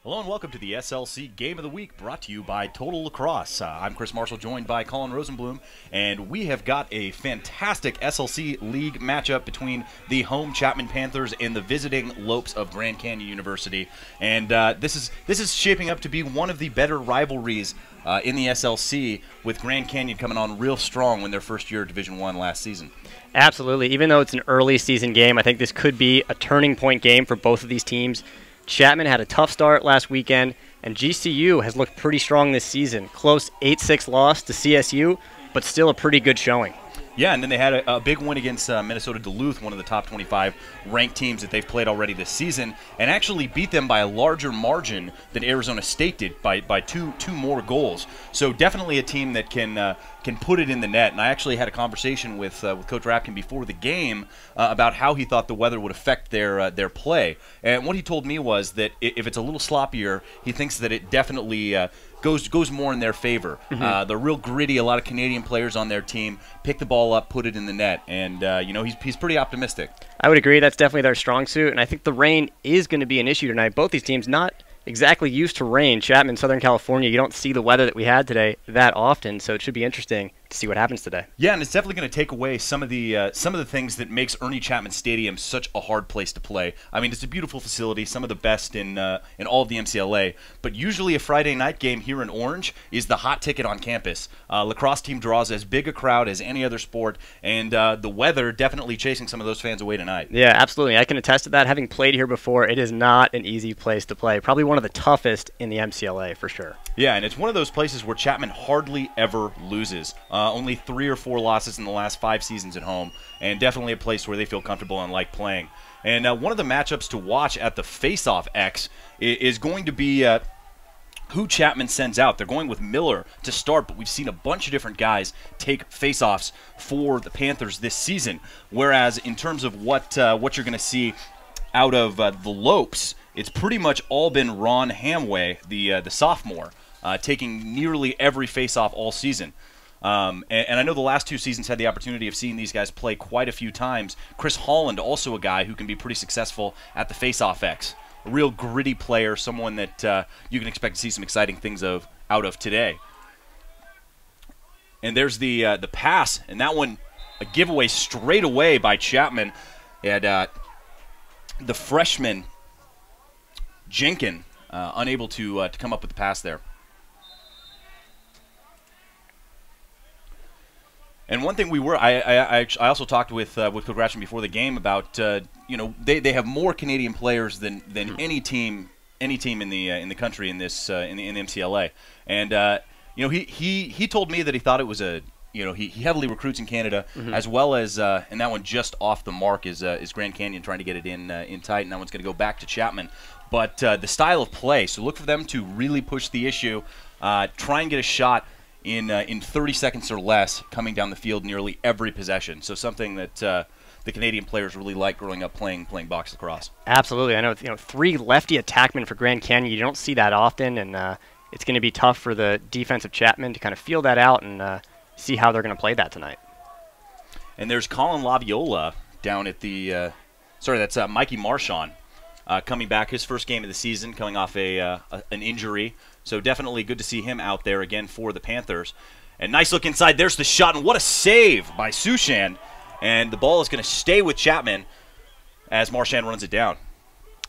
Hello and welcome to the SLC Game of the Week, brought to you by Total Lacrosse. I'm Chris Marshall, joined by Colin Rosenblum, and we have got a fantastic SLC League matchup between the home Chapman Panthers and the visiting Lopes of Grand Canyon University. And this is shaping up to be one of the better rivalries in the SLC, with Grand Canyon coming on real strong when their first year of Division I last season. Absolutely. Even though it's an early season game, I think this could be a turning point game for both of these teams. Chapman had a tough start last weekend, and GCU has looked pretty strong this season. Close 8-6 loss to CSU, but still a pretty good showing. Yeah, and then they had a big win against Minnesota Duluth, one of the top 25 ranked teams that they've played already this season, and actually beat them by a larger margin than Arizona State did, by two more goals. So definitely a team that can put it in the net. And I actually had a conversation with Coach Rapkin before the game about how he thought the weather would affect their play. And what he told me was that if it's a little sloppier, he thinks that it definitely goes more in their favor. They're real gritty. A lot of Canadian players on their team pick the ball up, put it in the net, and he's pretty optimistic. I would agree. That's definitely their strong suit, and I think the rain is going to be an issue tonight. Both these teams not exactly used to rain. Chapman, Southern California, you don't see the weather that we had today that often, so it should be interesting to see what happens today. Yeah, and it's definitely going to take away some of the things that makes Ernie Chapman Stadium such a hard place to play. I mean, it's a beautiful facility, some of the best in all of the MCLA, but usually a Friday night game here in Orange is the hot ticket on campus. Lacrosse team draws as big a crowd as any other sport, and the weather definitely chasing some of those fans away tonight. Yeah, absolutely. I can attest to that. Having played here before, it is not an easy place to play. Probably one of the toughest in the MCLA for sure. Yeah, and it's one of those places where Chapman hardly ever loses. Only 3 or 4 losses in the last 5 seasons at home, and definitely a place where they feel comfortable and like playing. And one of the matchups to watch at the Face-Off X is going to be who Chapman sends out. They're going with Miller to start, but we've seen a bunch of different guys take face-offs for the Panthers this season. Whereas in terms of what you're going to see out of the Lopes, it's pretty much all been Ron Hamway, the sophomore, taking nearly every face-off all season. And I know the last 2 seasons had the opportunity of seeing these guys play quite a few times. Chris Holland, also a guy who can be pretty successful at the Face-Off X. A real gritty player, someone that you can expect to see some exciting things out of today. And there's the pass, and that one a giveaway straight away by Chapman. And the freshman Jenkin unable to come up with the pass there. And one thing I also talked with Coach Ratchin before the game about they have more Canadian players than any team in the country in this in the MCLA, and he told me that he thought it was he heavily recruits in Canada, as well as and that one just off the mark is Grand Canyon trying to get it in tight, and that one's going to go back to Chapman. But the style of play, so look for them to really push the issue, try and get a shot in 30 seconds or less coming down the field nearly every possession. So something that the Canadian players really like growing up playing box lacrosse. Absolutely. I know 3 lefty attackmen for Grand Canyon. You don't see that often, and it's going to be tough for the defensive Chapman to kind of feel that out and see how they're going to play that tonight. And there's Colin Laviola down at the that's Mikey Marchand coming back, his first game of the season, coming off an injury. So definitely good to see him out there again for the Panthers. And nice look inside. There's the shot, and what a save by Sushan. And the ball is going to stay with Chapman as Marchand runs it down.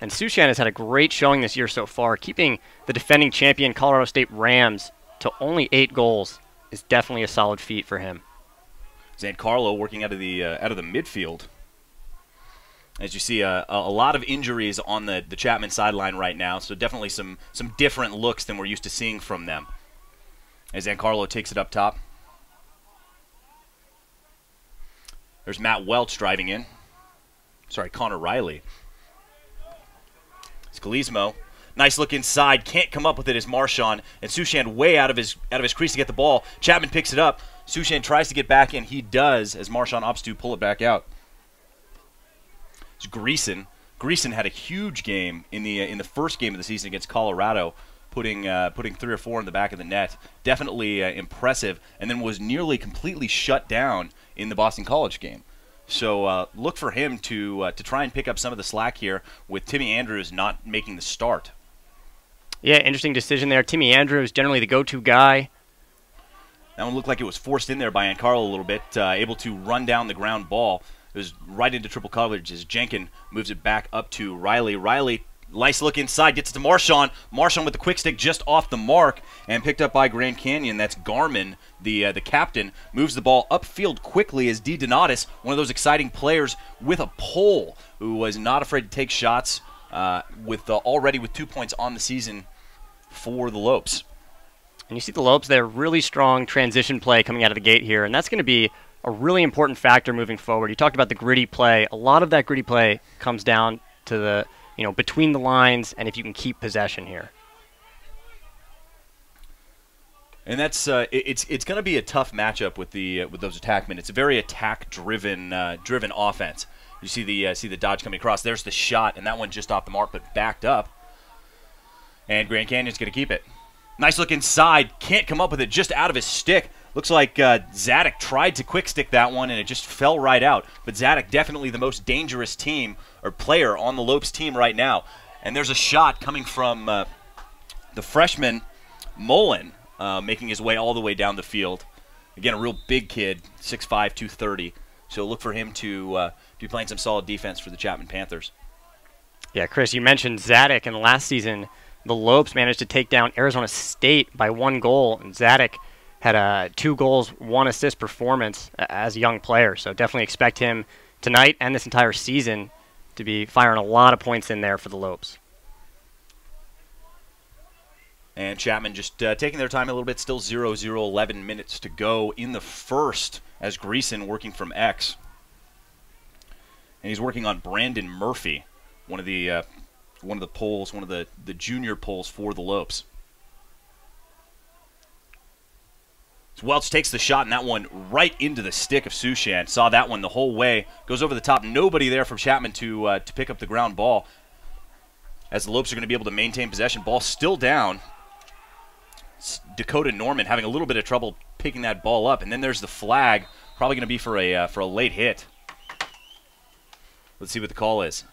And Sushan has had a great showing this year so far. Keeping the defending champion Colorado State Rams to only 8 goals is definitely a solid feat for him. Zancarlo working out of the midfield. As you see, a lot of injuries on the Chapman sideline right now, so definitely some different looks than we're used to seeing from them. As Zancarlo takes it up top. There's Matt Welch driving in. Sorry, Connor Riley. Scalismo. Nice look inside. Can't come up with it as Marchand. And Sushan way out of his crease to get the ball. Chapman picks it up. Sushan tries to get back, and he does as Marchand opts to pull it back out. It's Greason. Greason had a huge game in the first game of the season against Colorado, putting 3 or 4 in the back of the net. Definitely impressive, and then was nearly completely shut down in the Boston College game. So look for him to try and pick up some of the slack here with Timmy Andrews not making the start. Yeah, interesting decision there. Timmy Andrews, generally the go-to guy. That one looked like it was forced in there by Ancarlo a little bit, able to run down the ground ball. It was right into triple coverage as Jenkin moves it back up to Riley. Riley, nice look inside, gets it to Marchand. Marchand with the quick stick just off the mark and picked up by Grand Canyon. That's Garmin, the captain, moves the ball upfield quickly as D. Donatus, one of those exciting players with a pole, who was not afraid to take shots already with 2 points on the season for the Lopes. And you see the Lopes there, really strong transition play coming out of the gate here, and that's going to be a really important factor moving forward. You talked about the gritty play. A lot of that gritty play comes down to the, between the lines, and if you can keep possession here. And that's it's going to be a tough matchup with those attackmen. It's a very attack-driven offense. You see the dodge coming across. There's the shot, and that one just off the mark, but backed up. And Grand Canyon's going to keep it. Nice look inside. Can't come up with it, just out of his stick. Looks like Zadok tried to quick stick that one, and it just fell right out. But Zadok definitely the most dangerous team or player on the Lopes team right now. And there's a shot coming from the freshman Mullen, making his way all the way down the field. Again, a real big kid, 6'5", 230. So look for him to be playing some solid defense for the Chapman Panthers. Yeah, Chris, you mentioned Zadok, and last season the Lopes managed to take down Arizona State by 1 goal, and Zadok had a 2 goals, 1 assist performance as a young player. So definitely expect him tonight and this entire season to be firing a lot of points in there for the Lopes. And Chapman just taking their time a little bit, still 0-0, 11 minutes to go in the first as Greason working from X. And he's working on Brandon Murphy, one of the poles, one of the junior poles for the Lopes. So Welch takes the shot, and that one right into the stick of Sushan. Saw that one the whole way. Goes over the top. Nobody there from Chapman to pick up the ground ball. As the Lopes are going to be able to maintain possession. Ball still down. It's Dakota Norman having a little bit of trouble picking that ball up. And then there's the flag. Probably going to be for a late hit. Let's see what the call is.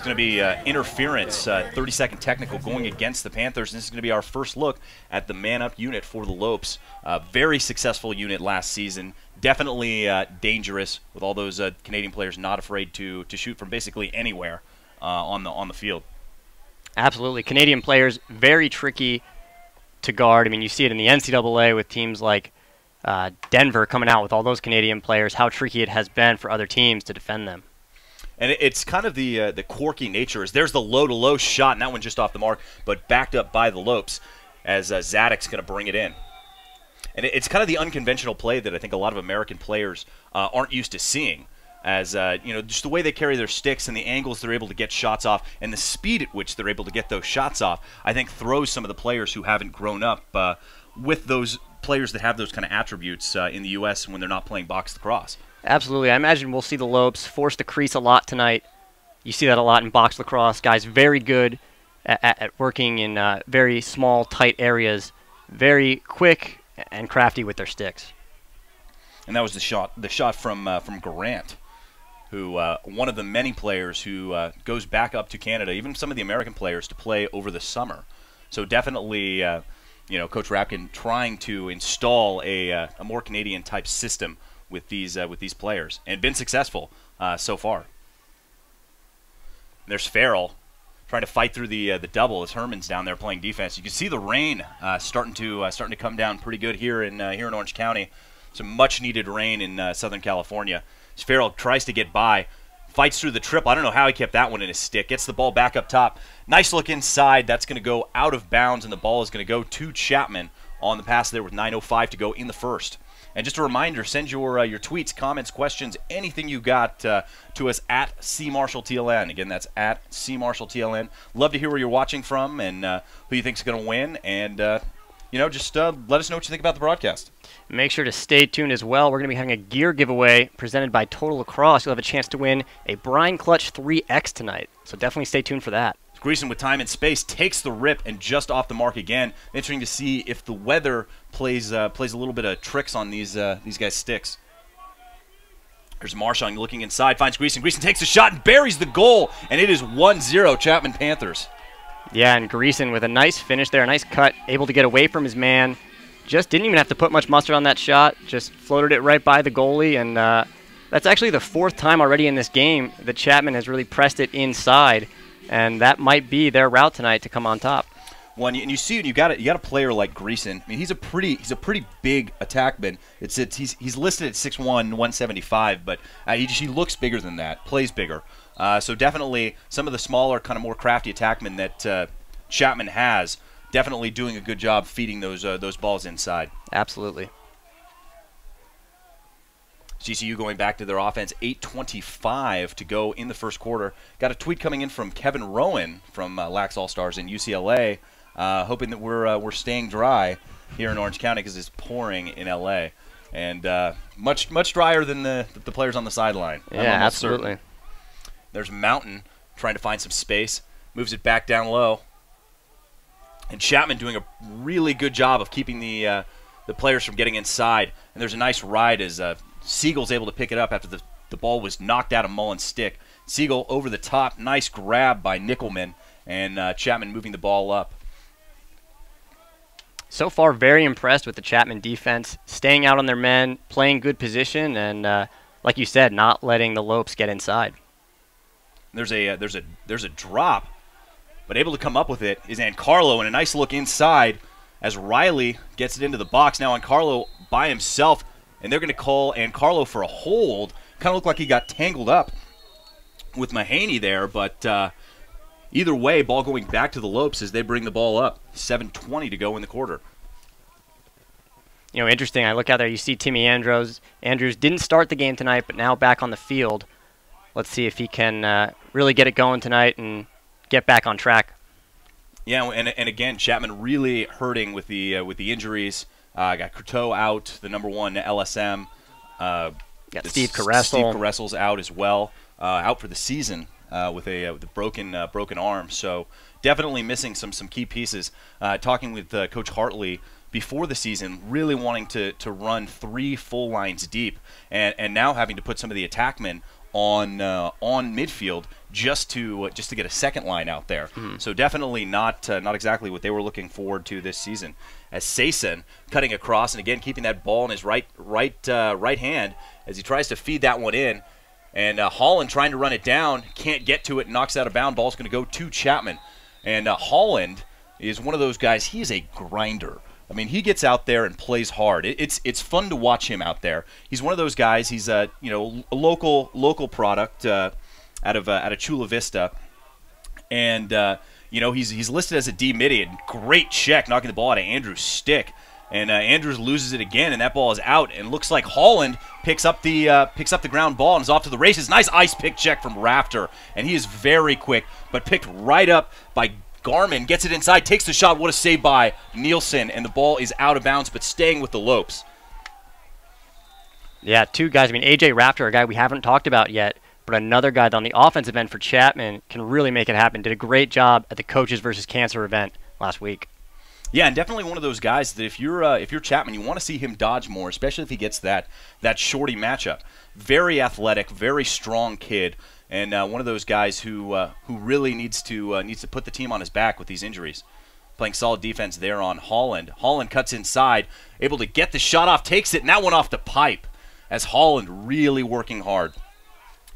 Going to be interference, 30-second technical going against the Panthers. And this is going to be our first look at the man-up unit for the Lopes. Very successful unit last season. Definitely dangerous with all those Canadian players not afraid to shoot from basically anywhere on the field. Absolutely. Canadian players, very tricky to guard. I mean, you see it in the NCAA with teams like Denver coming out with all those Canadian players, how tricky it has been for other teams to defend them. And it's kind of the quirky nature. There's the low-to-low shot, and that one just off the mark, but backed up by the Lopes as Zadok's going to bring it in. And it's kind of the unconventional play that I think a lot of American players aren't used to seeing. As just the way they carry their sticks and the angles they're able to get shots off and the speed at which they're able to get those shots off, I think throws some of the players who haven't grown up with those players that have those kind of attributes in the U.S. when they're not playing box lacrosse. Absolutely. I imagine we'll see the Lopes force the crease a lot tonight. You see that a lot in box lacrosse. Guys very good at working in very small, tight areas, very quick and crafty with their sticks. And that was the shot from Grant, who one of the many players who goes back up to Canada, even some of the American players, to play over the summer. So definitely, Coach Rapkin trying to install a more Canadian type system with these players, and been successful so far. And there's Farrell trying to fight through the double as Herman's down there playing defense. You can see the rain starting to come down pretty good here in Orange County. Some much needed rain in Southern California. As Farrell tries to get by, fights through the triple. I don't know how he kept that one in his stick. Gets the ball back up top. Nice look inside. That's going to go out of bounds, and the ball is going to go to Chapman on the pass there with 9:05 to go in the first. And just a reminder, send your tweets, comments, questions, anything you got to us at CMarshallTLN. Again, that's at CMarshallTLN. Love to hear where you're watching from and who you think is going to win. And, just let us know what you think about the broadcast. Make sure to stay tuned as well. We're going to be having a gear giveaway presented by Total Lacrosse. You'll have a chance to win a Brine Clutch 3X tonight. So definitely stay tuned for that. Greason with time and space takes the rip and just off the mark again. Interesting to see if the weather plays a little bit of tricks on these guys' sticks. There's Marchand looking inside, finds Greason. Greason takes a shot and buries the goal, and it is 1-0 Chapman Panthers. Yeah, and Greason with a nice finish there, a nice cut, able to get away from his man. Just didn't even have to put much mustard on that shot, just floated it right by the goalie, and that's actually the 4th time already in this game that Chapman has really pressed it inside, and that might be their route tonight to come on top. Well, and you see, you got a player like Greason. I mean, he's a pretty big attackman. He's listed at 6'1", 175, but he looks bigger than that. Plays bigger. So definitely some of the smaller, kind of more crafty attackmen that Chapman has, definitely doing a good job feeding those balls inside. Absolutely. GCU going back to their offense, 8:25 to go in the first quarter. Got a tweet coming in from Kevin Rowan from Lax All-Stars in UCLA, hoping that we're staying dry here in Orange County because it's pouring in LA, and much drier than the players on the sideline. Yeah, absolutely. Certain. There's Mountain trying to find some space, moves it back down low, and Chapman doing a really good job of keeping the players from getting inside. And there's a nice ride as Siegel's able to pick it up after the ball was knocked out of Mullen's stick. Siegel over the top, nice grab by Nickelman, and Chapman moving the ball up. So far, very impressed with the Chapman defense, staying out on their men, playing good position, and like you said, not letting the Lopes get inside. There's a drop, but able to come up with it is Ancarlo, and a nice look inside as Riley gets it into the box. Now Ancarlo by himself, and they're going to call Ancarlo for a hold. Kind of looked like he got tangled up with Mahaney there, but either way, ball going back to the Lopes as they bring the ball up. 7:20 to go in the quarter. You know, interesting, I look out there, you see Timmy Andrews. Andrews didn't start the game tonight, but now back on the field. Let's see if he can really get it going tonight and get back on track. Yeah, and again, Chapman really hurting with the injuries. Got Courteau out, the #1 LSM. Got Steve Caressel. Steve Caressel's out as well, out for the season with a broken arm. So definitely missing some key pieces. Talking with Coach Hartley before the season, really wanting to run 3 full lines deep, and now having to put some of the attackmen on midfield just to get a second line out there. So definitely not exactly what they were looking forward to this season. As Sason cutting across, and again keeping that ball in his right hand as he tries to feed that one in, and Holland trying to run it down, can't get to it, knocks out of bounds. Ball's going to go to Chapman, and Holland is one of those guys. He is a grinder. I mean, he gets out there and plays hard. It's fun to watch him out there. He's one of those guys. He's a local product out of Chula Vista, and he's listed as a D midi. And great check, knocking the ball out of Andrews' stick, and Andrews loses it again, and that ball is out. And looks like Holland picks up the ground ball and is off to the races. Nice ice pick check from Rafter, and he is very quick, but picked right up by Garman, gets it inside, takes the shot. What a save by Nielsen, and the ball is out of bounds, but staying with the Lopes. Yeah, 2 guys. I mean, A.J. Rafter, a guy we haven't talked about yet, but another guy on the offensive end for Chapman can really make it happen. Did a great job at the Coaches versus Cancer event last week. Yeah, and definitely one of those guys that if you're Chapman, you want to see him dodge more, especially if he gets that shorty matchup. Very athletic, very strong kid. And one of those guys who really needs to put the team on his back with these injuries. Playing solid defense there on Holland. Holland cuts inside, able to get the shot off, takes it, and that one off the pipe. As Holland really working hard.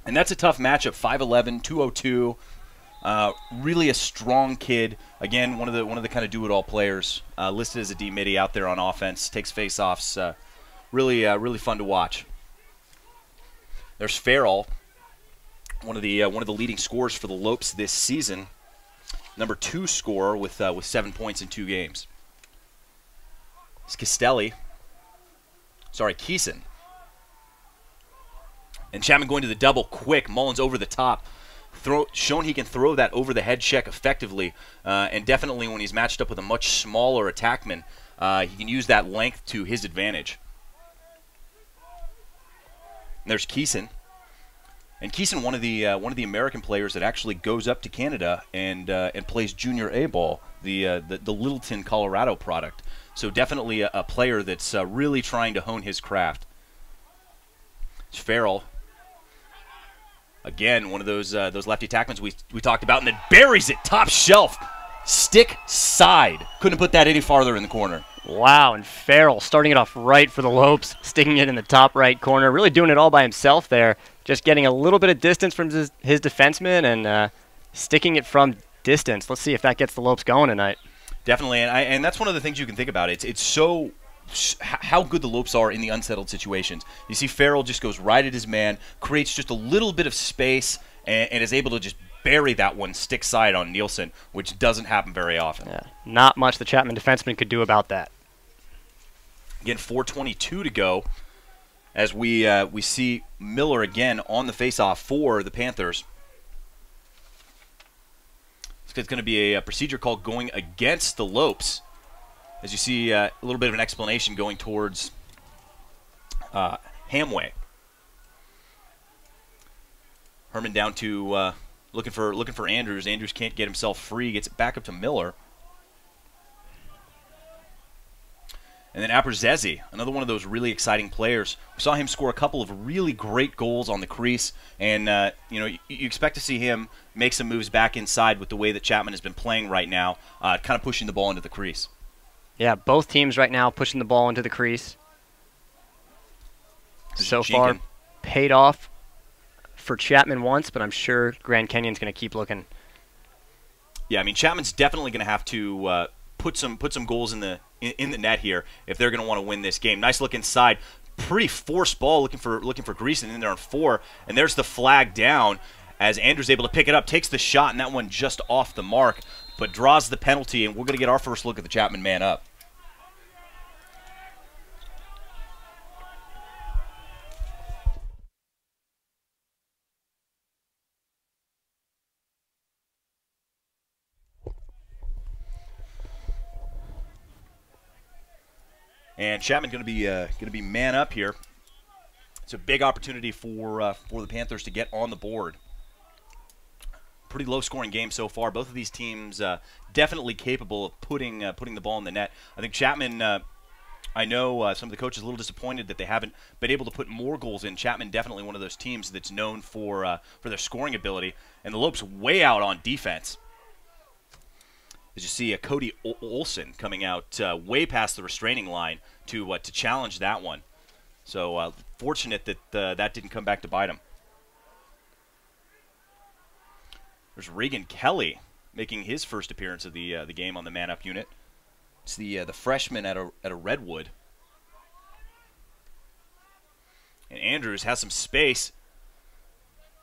And that's a tough matchup, 5'11", 202. Really a strong kid. Again, one of the kind of do-it-all players. Listed as a D midi out there on offense. Takes face-offs. Really fun to watch. There's Farrell. One of the leading scorers for the Lopes this season, #2 scorer with 7 points in 2 games. It's Keeson. And Chapman going to the double quick. Mullins over the top, shown he can throw that over the head check effectively, and definitely when he's matched up with a much smaller attackman, he can use that length to his advantage. And there's Keeson. And Keeson, one of the American players that actually goes up to Canada and plays junior A ball, the Littleton, Colorado product. So definitely a player that's really trying to hone his craft. It's Farrell. Again, one of those lefty attackmans we talked about, and then buries it top shelf, stick side. Couldn't put that any farther in the corner. Wow, and Farrell starting it off right for the Lopes, sticking it in the top right corner, really doing it all by himself there, just getting a little bit of distance from his defenseman and sticking it from distance. Let's see if that gets the Lopes going tonight. Definitely, and that's one of the things you can think about. It's so how good the Lopes are in the unsettled situations. You see Farrell just goes right at his man, creates just a little bit of space, and is able to just bury that one stick side on Nielsen, which doesn't happen very often. Yeah, not much the Chapman defenseman could do about that. Again, 4:22 to go as we see Miller again on the faceoff for the Panthers. It's going to be a procedure call going against the Lopes. As you see a little bit of an explanation going towards Hamway. Herman down to looking for Andrews. Andrews can't get himself free. Gets it back up to Miller. And then Aperzezi, another one of those really exciting players. We saw him score a couple of really great goals on the crease, and you expect to see him make some moves back inside with the way that Chapman has been playing right now, kind of pushing the ball into the crease. Yeah, both teams right now pushing the ball into the crease. So far, paid off for Chapman once, but I'm sure Grand Canyon's going to keep looking. Yeah, I mean Chapman's definitely going to have to put some goals in the net here if they're going to want to win this game. Nice look inside, pretty forced ball, looking for Greason in there on 4, and there's the flag down as Andrews able to pick it up, takes the shot, and that one just off the mark, but draws the penalty, and we're going to get our first look at the Chapman man up. And Chapman going to be man up here. It's a big opportunity for the Panthers to get on the board. Pretty low-scoring game so far. Both of these teams definitely capable of putting the ball in the net. I think Chapman. I know some of the coaches are a little disappointed that they haven't been able to put more goals in. Chapman definitely one of those teams that's known for their scoring ability, and the Lopes way out on defense. As you see, Cody Olsen coming out way past the restraining line to challenge that one. So fortunate that that didn't come back to bite him. There's Regan Kelly making his first appearance of the game on the man-up unit. It's the freshman at a Redwood. And Andrews has some space.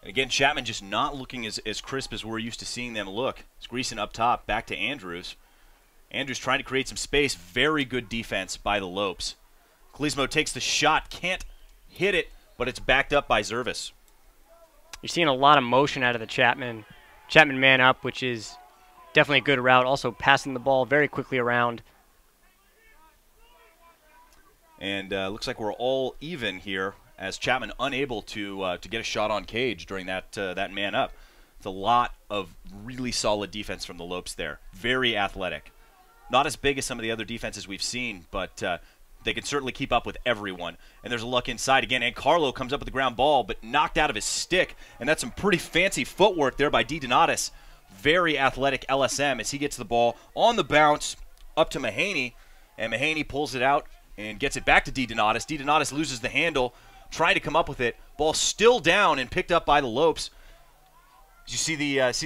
And again, Chapman just not looking as crisp as we're used to seeing them look. It's Greason up top, back to Andrews. Andrews trying to create some space. Very good defense by the Lopes. Klismo takes the shot, can't hit it, but it's backed up by Zervis. You're seeing a lot of motion out of the Chapman man up, which is definitely a good route. Also passing the ball very quickly around. And looks like we're all even here, as Chapman unable to get a shot on cage during that man up. It's a lot of really solid defense from the Lopes there. Very athletic. Not as big as some of the other defenses we've seen, but they can certainly keep up with everyone. And there's a look inside again, and Carlo comes up with the ground ball, but knocked out of his stick. And that's some pretty fancy footwork there by DiDonatis. Very athletic LSM as he gets the ball on the bounce up to Mahaney, and Mahaney pulls it out and gets it back to DiDonatis. DiDonatis loses the handle, trying to come up with it. Ball still down and picked up by the Lopes. Did you see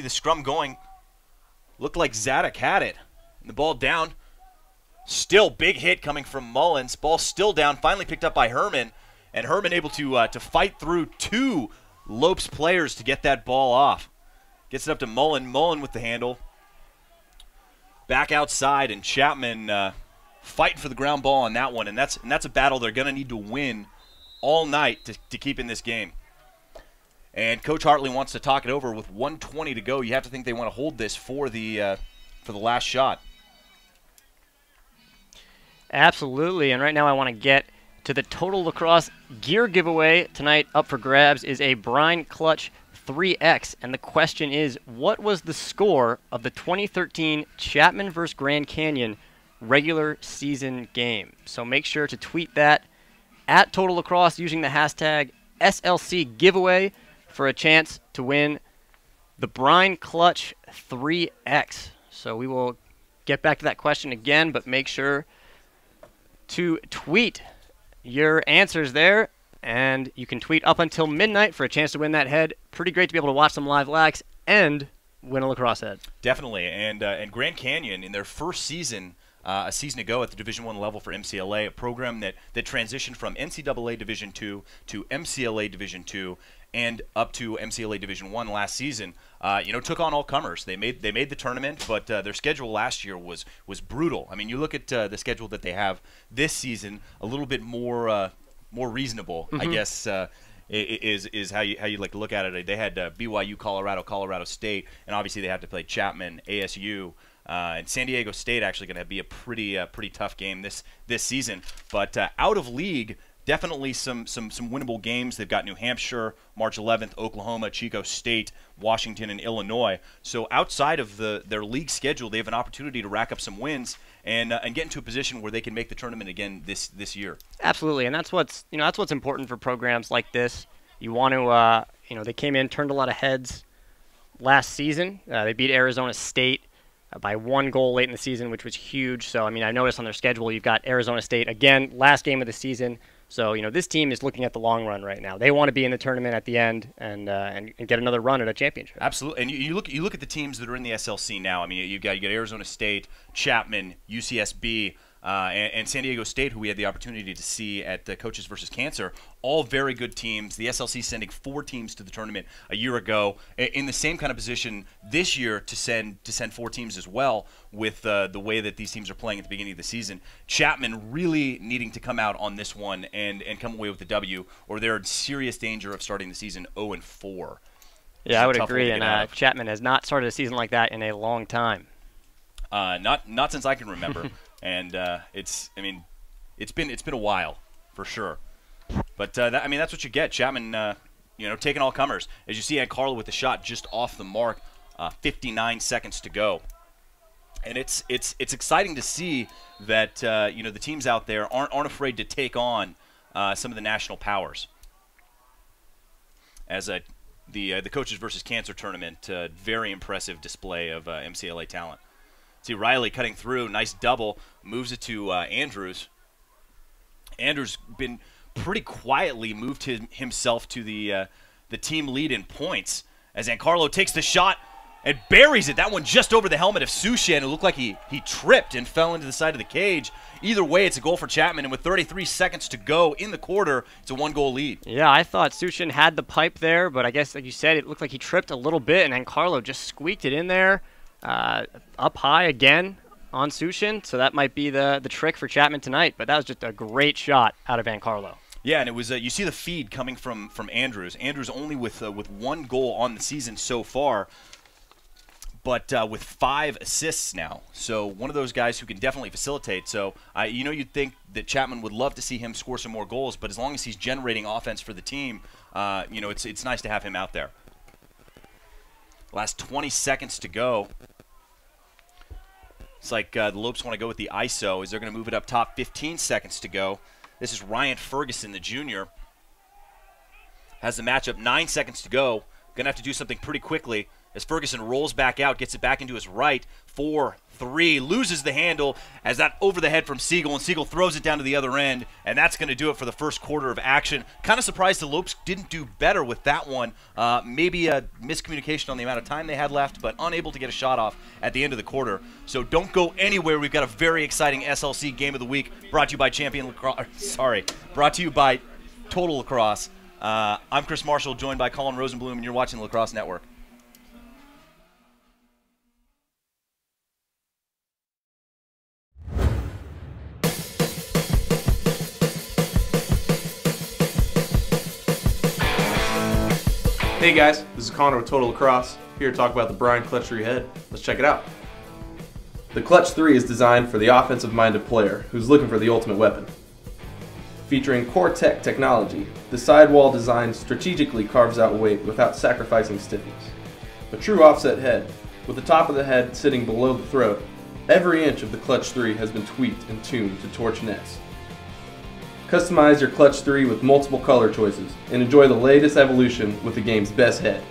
the scrum going? Looked like Zadok had it. And the ball down. Still big hit coming from Mullins. Ball still down, finally picked up by Herman. And Herman able to fight through 2 Lopes players to get that ball off. Gets it up to Mullen. Mullen with the handle. Back outside, and Chapman fighting for the ground ball on that one. And that's a battle they're going to need to win all night to keep in this game. And Coach Hartley wants to talk it over with 1:20 to go. You have to think they want to hold this for the last shot. Absolutely, and right now I want to get to the Total Lacrosse gear giveaway. Tonight up for grabs is a Brine Clutch 3X, and the question is, what was the score of the 2013 Chapman vs. Grand Canyon regular season game? So make sure to tweet that at Total Lacrosse using the hashtag SLC giveaway for a chance to win the Brine Clutch 3X. So we will get back to that question again, but make sure to tweet your answers there, and you can tweet up until midnight for a chance to win that head. Pretty great to be able to watch some live lacs and win a lacrosse head. Definitely, and Grand Canyon in their first season, a season ago at the Division I level for MCLA, a program that transitioned from NCAA Division II to MCLA Division II and up to MCLA Division I last season. Took on all comers. They made the tournament, but their schedule last year was brutal. I mean, you look at the schedule that they have this season, a little bit more reasonable, I guess. Is how you like to look at it. They had BYU, Colorado State, and obviously they have to play Chapman, ASU, and San Diego State. Actually, going to be a pretty tough game this season. But out of league, definitely some winnable games. They've got New Hampshire, March 11th, Oklahoma, Chico State, Washington, and Illinois. So outside of their league schedule, they have an opportunity to rack up some wins and get into a position where they can make the tournament again this year. Absolutely, and that's what's important for programs like this. You want to they came in, turned a lot of heads last season. They beat Arizona State by 1 goal late in the season, which was huge. So I mean, I noticed on their schedule you've got Arizona State again, last game of the season. So this team is looking at the long run right now. They want to be in the tournament at the end and get another run at a championship. Absolutely, and you look at the teams that are in the SLC now. I mean, you got Arizona State, Chapman, UCSB, and San Diego State, who we had the opportunity to see at Coaches vs. Cancer. All very good teams. The SLC sending 4 teams to the tournament a year ago, in the same kind of position this year to send 4 teams as well, with the way that these teams are playing at the beginning of the season. Chapman really needing to come out on this one and come away with the W, or they're in serious danger of starting the season 0-4. Yeah, I would agree. And Chapman has not started a season like that in a long time. Not since I can remember. And it's been a while for sure. But that's what you get. Chapman, taking all comers. As you see, Giancarlo with the shot just off the mark, 59 seconds to go. And it's exciting to see that the teams out there aren't afraid to take on some of the national powers. As the Coaches vs. Cancer tournament, very impressive display of MCLA talent. See Riley cutting through, nice double, moves it to Andrews. Andrews been pretty quietly moved himself to the team lead in points as Giancarlo takes the shot and buries it. That one just over the helmet of Sushan. It looked like he tripped and fell into the side of the cage. Either way, it's a goal for Chapman, and with 33 seconds to go in the quarter, it's a 1-goal lead. Yeah, I thought Sushan had the pipe there, but I guess, like you said, it looked like he tripped a little bit, and Giancarlo just squeaked it in there. Up high again on Sushan, so that might be the trick for Chapman tonight. But that was just a great shot out of Giancarlo. Yeah, and it was you see the feed coming from Andrews. Andrews only with 1 goal on the season so far, but with 5 assists now. So one of those guys who can definitely facilitate. So you'd think that Chapman would love to see him score some more goals, but as long as he's generating offense for the team, it's nice to have him out there. Last 20 seconds to go. It's like the Lopes want to go with the ISO as they're going to move it up top. 15 seconds to go. This is Ryan Ferguson, the junior. Has the matchup, 9 seconds to go. Going to have to do something pretty quickly as Ferguson rolls back out, gets it back into his right. 4-3, loses the handle as that over the head from Siegel, and Siegel throws it down to the other end, and that's going to do it for the first quarter of action. Kind of surprised the Lopes didn't do better with that one. Maybe a miscommunication on the amount of time they had left, but unable to get a shot off at the end of the quarter. So don't go anywhere. We've got a very exciting SLC Game of the Week brought to you by brought to you by Total Lacrosse. I'm Chris Marshall, joined by Colin Rosenblum, and you're watching the Lacrosse Network. Hey guys, this is Connor with Total Lacrosse, here to talk about the Brine Clutch 3 head. Let's check it out. The Clutch 3 is designed for the offensive-minded player who's looking for the ultimate weapon. Featuring Core Tech technology, the sidewall design strategically carves out weight without sacrificing stiffness. A true offset head, with the top of the head sitting below the throat, every inch of the Clutch 3 has been tweaked and tuned to torch nets. Customize your Clutch 3 with multiple color choices and enjoy the latest evolution with the game's best head.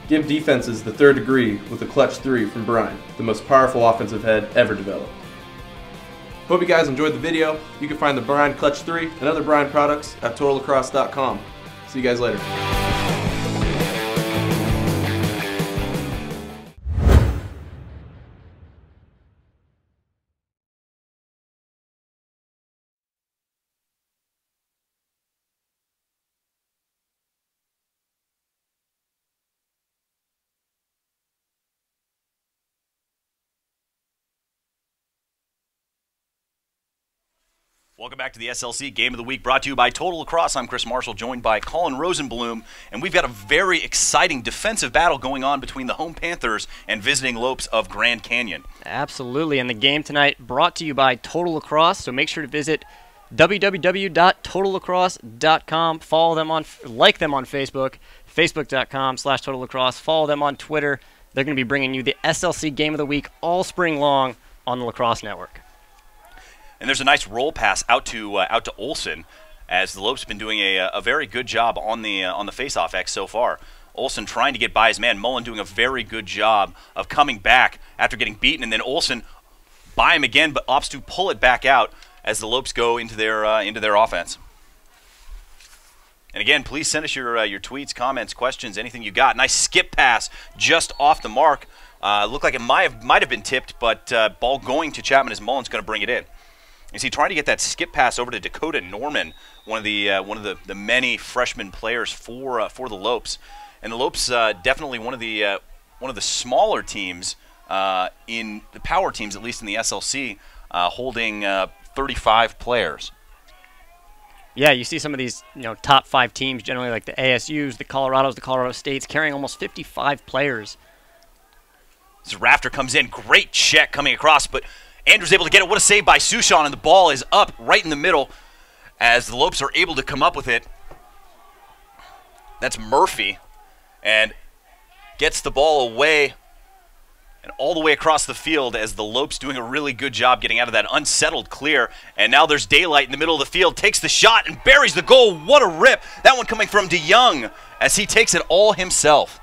Give defenses the third degree with the Clutch 3 from Brine, the most powerful offensive head ever developed. Hope you guys enjoyed the video. You can find the Brine Clutch 3 and other Brine products at TotalLacrosse.com. See you guys later. Welcome back to the SLC Game of the Week, brought to you by Total Lacrosse. I'm Chris Marshall, joined by Colin Rosenblum, and we've got a very exciting defensive battle going on between the home Panthers and visiting Lopes of Grand Canyon. Absolutely, and the game tonight brought to you by Total Lacrosse, so make sure to visit www.totallacrosse.com, follow them like them on Facebook, facebook.com/totallacrosse, follow them on Twitter. They're going to be bringing you the SLC Game of the Week all spring long on the Lacrosse Network. And there's a nice roll pass out to Olsen, as the Lopes have been doing a very good job on the face-off X so far. Olsen trying to get by his man. Mullen doing a very good job of coming back after getting beaten, and then Olsen by him again, but opts to pull it back out as the Lopes go into their offense. And again, please send us your tweets, comments, questions, anything you got. Nice skip pass just off the mark. Looked like it might have been tipped, but ball going to Chapman as Mullen's going to bring it in. Is he trying to get that skip pass over to Dakota Norman, one of the many freshman players for the Lopes, and the Lopes definitely one of the smaller teams in the power teams, at least in the SLC, holding 35 players. Yeah, you see some of these top 5 teams, generally like the ASUs, the Colorados, the Colorado States, carrying almost 55 players. This Rafter comes in, great check coming across, but Andrew's able to get it. What a save by Sushan, and the ball is up right in the middle as the Lopes are able to come up with it. That's Murphy, and gets the ball away and all the way across the field as the Lopes doing a really good job getting out of that unsettled clear. And now there's daylight in the middle of the field, takes the shot and buries the goal. What a rip. That one coming from DeYoung as he takes it all himself.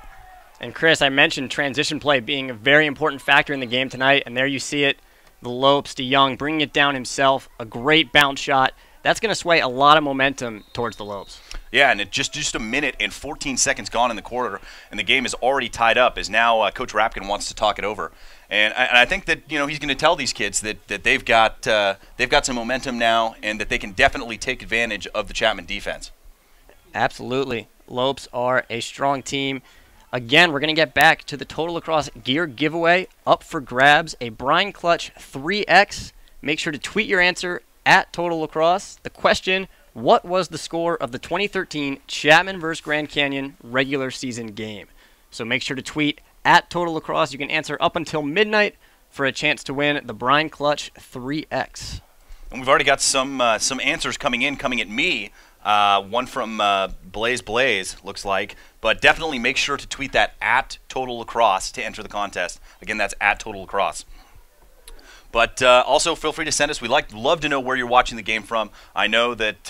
And Chris, I mentioned transition play being a very important factor in the game tonight, and there you see it. The Lopes, DeYoung bringing it down himself, a great bounce shot. That's going to sway a lot of momentum towards the Lopes. Yeah, and it just a minute and 14 seconds gone in the quarter, and the game is already tied up as now Coach Rapkin wants to talk it over. And I think that he's going to tell these kids that they've got some momentum now, and that they can definitely take advantage of the Chapman defense. Absolutely. Lopes are a strong team. Again, we're going to get back to the Total Lacrosse gear giveaway. Up for grabs, a Brine Clutch 3X. Make sure to tweet your answer at Total Lacrosse. The question, what was the score of the 2013 Chapman vs. Grand Canyon regular season game? So make sure to tweet at Total Lacrosse. You can answer up until midnight for a chance to win the Brine Clutch 3X. And we've already got some answers coming at me. One from Blaze, looks like. But definitely make sure to tweet that at Total Lacrosse to enter the contest. Again, that's at Total Lacrosse. But also feel free to send us. We'd love to know where you're watching the game from. I know that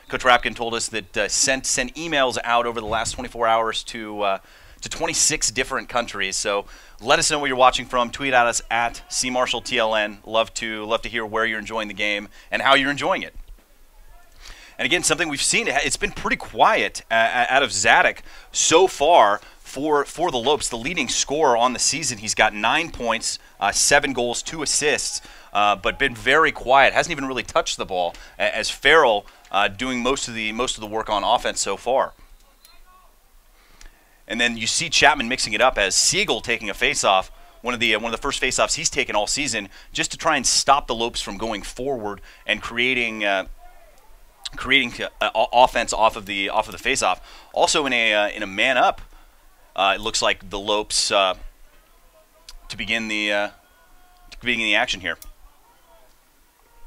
Coach Rapkin told us that sent emails out over the last 24 hours to 26 different countries. So let us know where you're watching from. Tweet at us at CMarshallTLN. Love to hear where you're enjoying the game and how you're enjoying it. And again, something we've seen, it's been pretty quiet out of Zadok so far for the Lopes. The leading scorer on the season, he's got 9 points, 7 goals, 2 assists, but been very quiet. Hasn't even really touched the ball, as Farrell doing most of the work on offense so far. And then you see Chapman mixing it up as Siegel taking a faceoff. One of the first faceoffs he's taken all season, just to try and stop the Lopes from going forward and creating offense off of the faceoff. Also in a man up, it looks like the Lopes to begin the action here.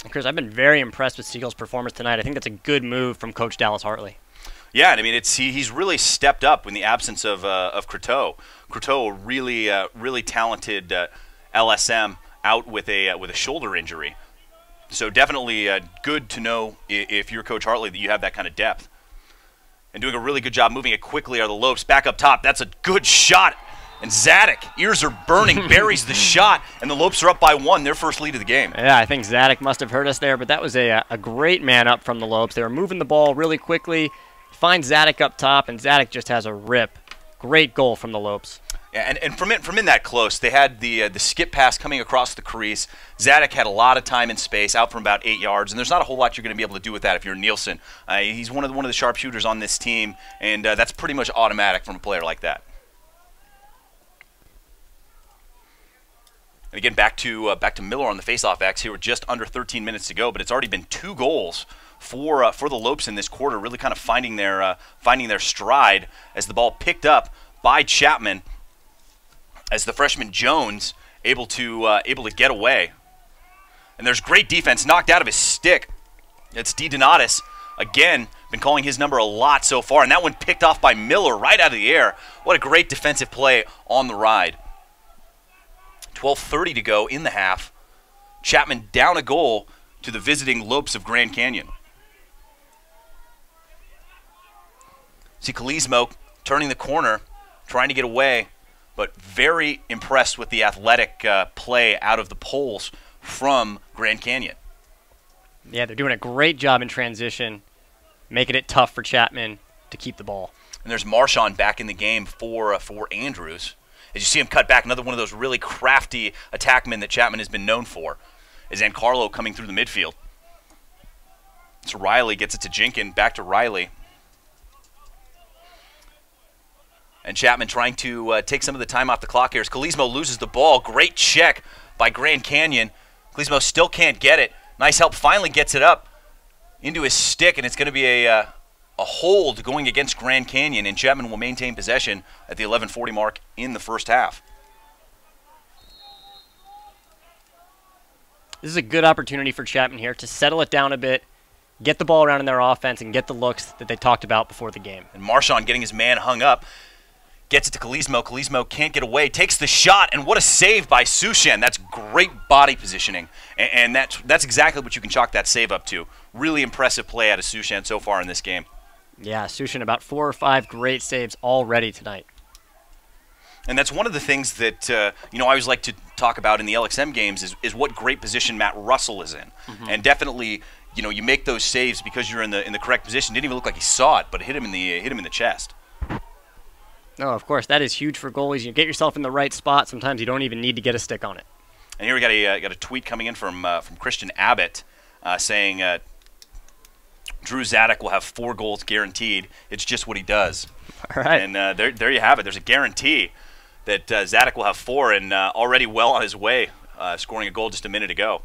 Chris, I've been very impressed with Siegel's performance tonight. I think that's a good move from Coach Dallas Hartley. Yeah, and I mean he's really stepped up in the absence of Croteau. Croteau, really talented LSM, out with a shoulder injury. So definitely good to know if you're Coach Hartley that you have that kind of depth. And doing a really good job moving it quickly are the Lopes. Back up top, that's a good shot. And Zadok, ears are burning, buries the shot, and the Lopes are up by 1, their first lead of the game. Yeah, I think Zadok must have hurt us there, but that was a great man up from the Lopes. They were moving the ball really quickly. Find Zadok up top, and Zadok just has a rip. Great goal from the Lopes. Yeah, and from in that close, they had the skip pass coming across the crease. Zadok had a lot of time and space, out from about 8 yards, and there's not a whole lot you're going to be able to do with that if you're Nielsen. He's one of the sharpshooters on this team, and that's pretty much automatic from a player like that. And again, back to Miller on the faceoff X here with just under 13 minutes to go, but it's already been 2 goals for the Lopes in this quarter, really kind of finding their stride as the ball picked up by Chapman, as the freshman Jones able to get away. And there's great defense, knocked out of his stick. It's DeDonatis again, been calling his number a lot so far, and that one picked off by Miller right out of the air. What a great defensive play on the ride. 12:30 to go in the half. Chapman down a goal to the visiting Lopes of Grand Canyon. See Kalismo turning the corner, trying to get away, but very impressed with the athletic play out of the poles from Grand Canyon. Yeah, they're doing a great job in transition, making it tough for Chapman to keep the ball. And there's Marchand back in the game for Andrews. As you see him cut back, another one of those really crafty attackmen that Chapman has been known for, is Ancarlo coming through the midfield. So Riley gets it to Jinkin, back to Riley. And Chapman trying to take some of the time off the clock here as Kalismo loses the ball. Great check by Grand Canyon. Kalismo still can't get it. Nice help, finally gets it up into his stick, and it's going to be a hold going against Grand Canyon, and Chapman will maintain possession at the 11:40 mark in the first half. This is a good opportunity for Chapman here to settle it down a bit, get the ball around in their offense, and get the looks that they talked about before the game. And Marchand getting his man hung up. Gets it to Kalismo. Kalismo can't get away. Takes the shot, and what a save by Sushan. That's great body positioning, and that's exactly what you can chalk that save up to. Really impressive play out of Sushan so far in this game. Yeah, Sushan, about 4 or 5 great saves already tonight. And that's one of the things that I always like to talk about in the LXM games is what great position Matt Russell is in. And definitely, you make those saves because you're in the correct position. Didn't even look like he saw it, but it hit him in the chest. No, of course, that is huge for goalies. You get yourself in the right spot. Sometimes you don't even need to get a stick on it. And here we got a tweet coming in from Christian Abbott saying Drew Zadok will have 4 goals guaranteed. It's just what he does. All right. And there you have it. There's a guarantee that Zadok will have 4, and already well on his way, scoring a goal just a minute ago.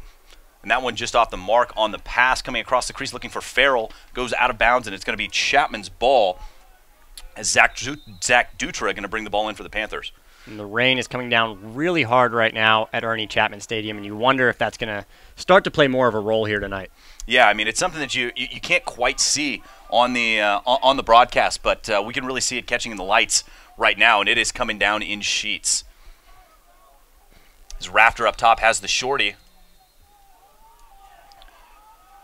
And that one just off the mark on the pass, coming across the crease looking for Farrell, goes out of bounds, and it's going to be Chapman's ball as Zach Dutra going to bring the ball in for the Panthers. And the rain is coming down really hard right now at Ernie Chapman Stadium, and you wonder if that's going to start to play more of a role here tonight. Yeah, I mean, it's something that you can't quite see on the broadcast, but we can really see it catching in the lights right now, and it is coming down in sheets. His Rafter up top has the shorty.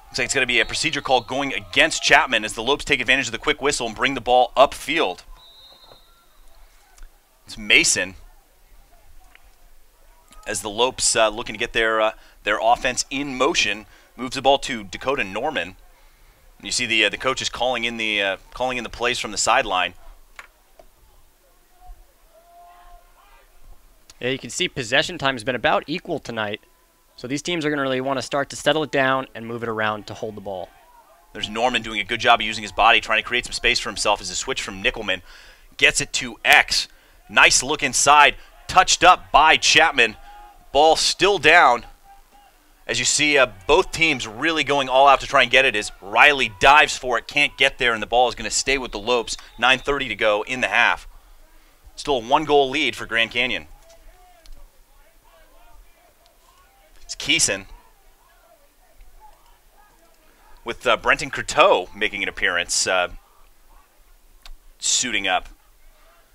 Looks like it's going to be a procedure call going against Chapman as the Lopes take advantage of the quick whistle and bring the ball upfield. It's Mason as the Lopes looking to get their offense in motion. Moves the ball to Dakota Norman. And you see the coaches calling in the plays from the sideline. Yeah, you can see possession time has been about equal tonight. So these teams are going to really want to start to settle it down and move it around to hold the ball. There's Norman doing a good job of using his body, trying to create some space for himself as a switch from Nickelman. Gets it to X. Nice look inside. Touched up by Chapman. Ball still down. As you see both teams really going all out to try and get it as Riley dives for it, can't get there, and the ball is going to stay with the Lopes. 9:30 to go in the half. Still a 1-goal lead for Grand Canyon. It's Keeson. with Brenton Courteau making an appearance, suiting up.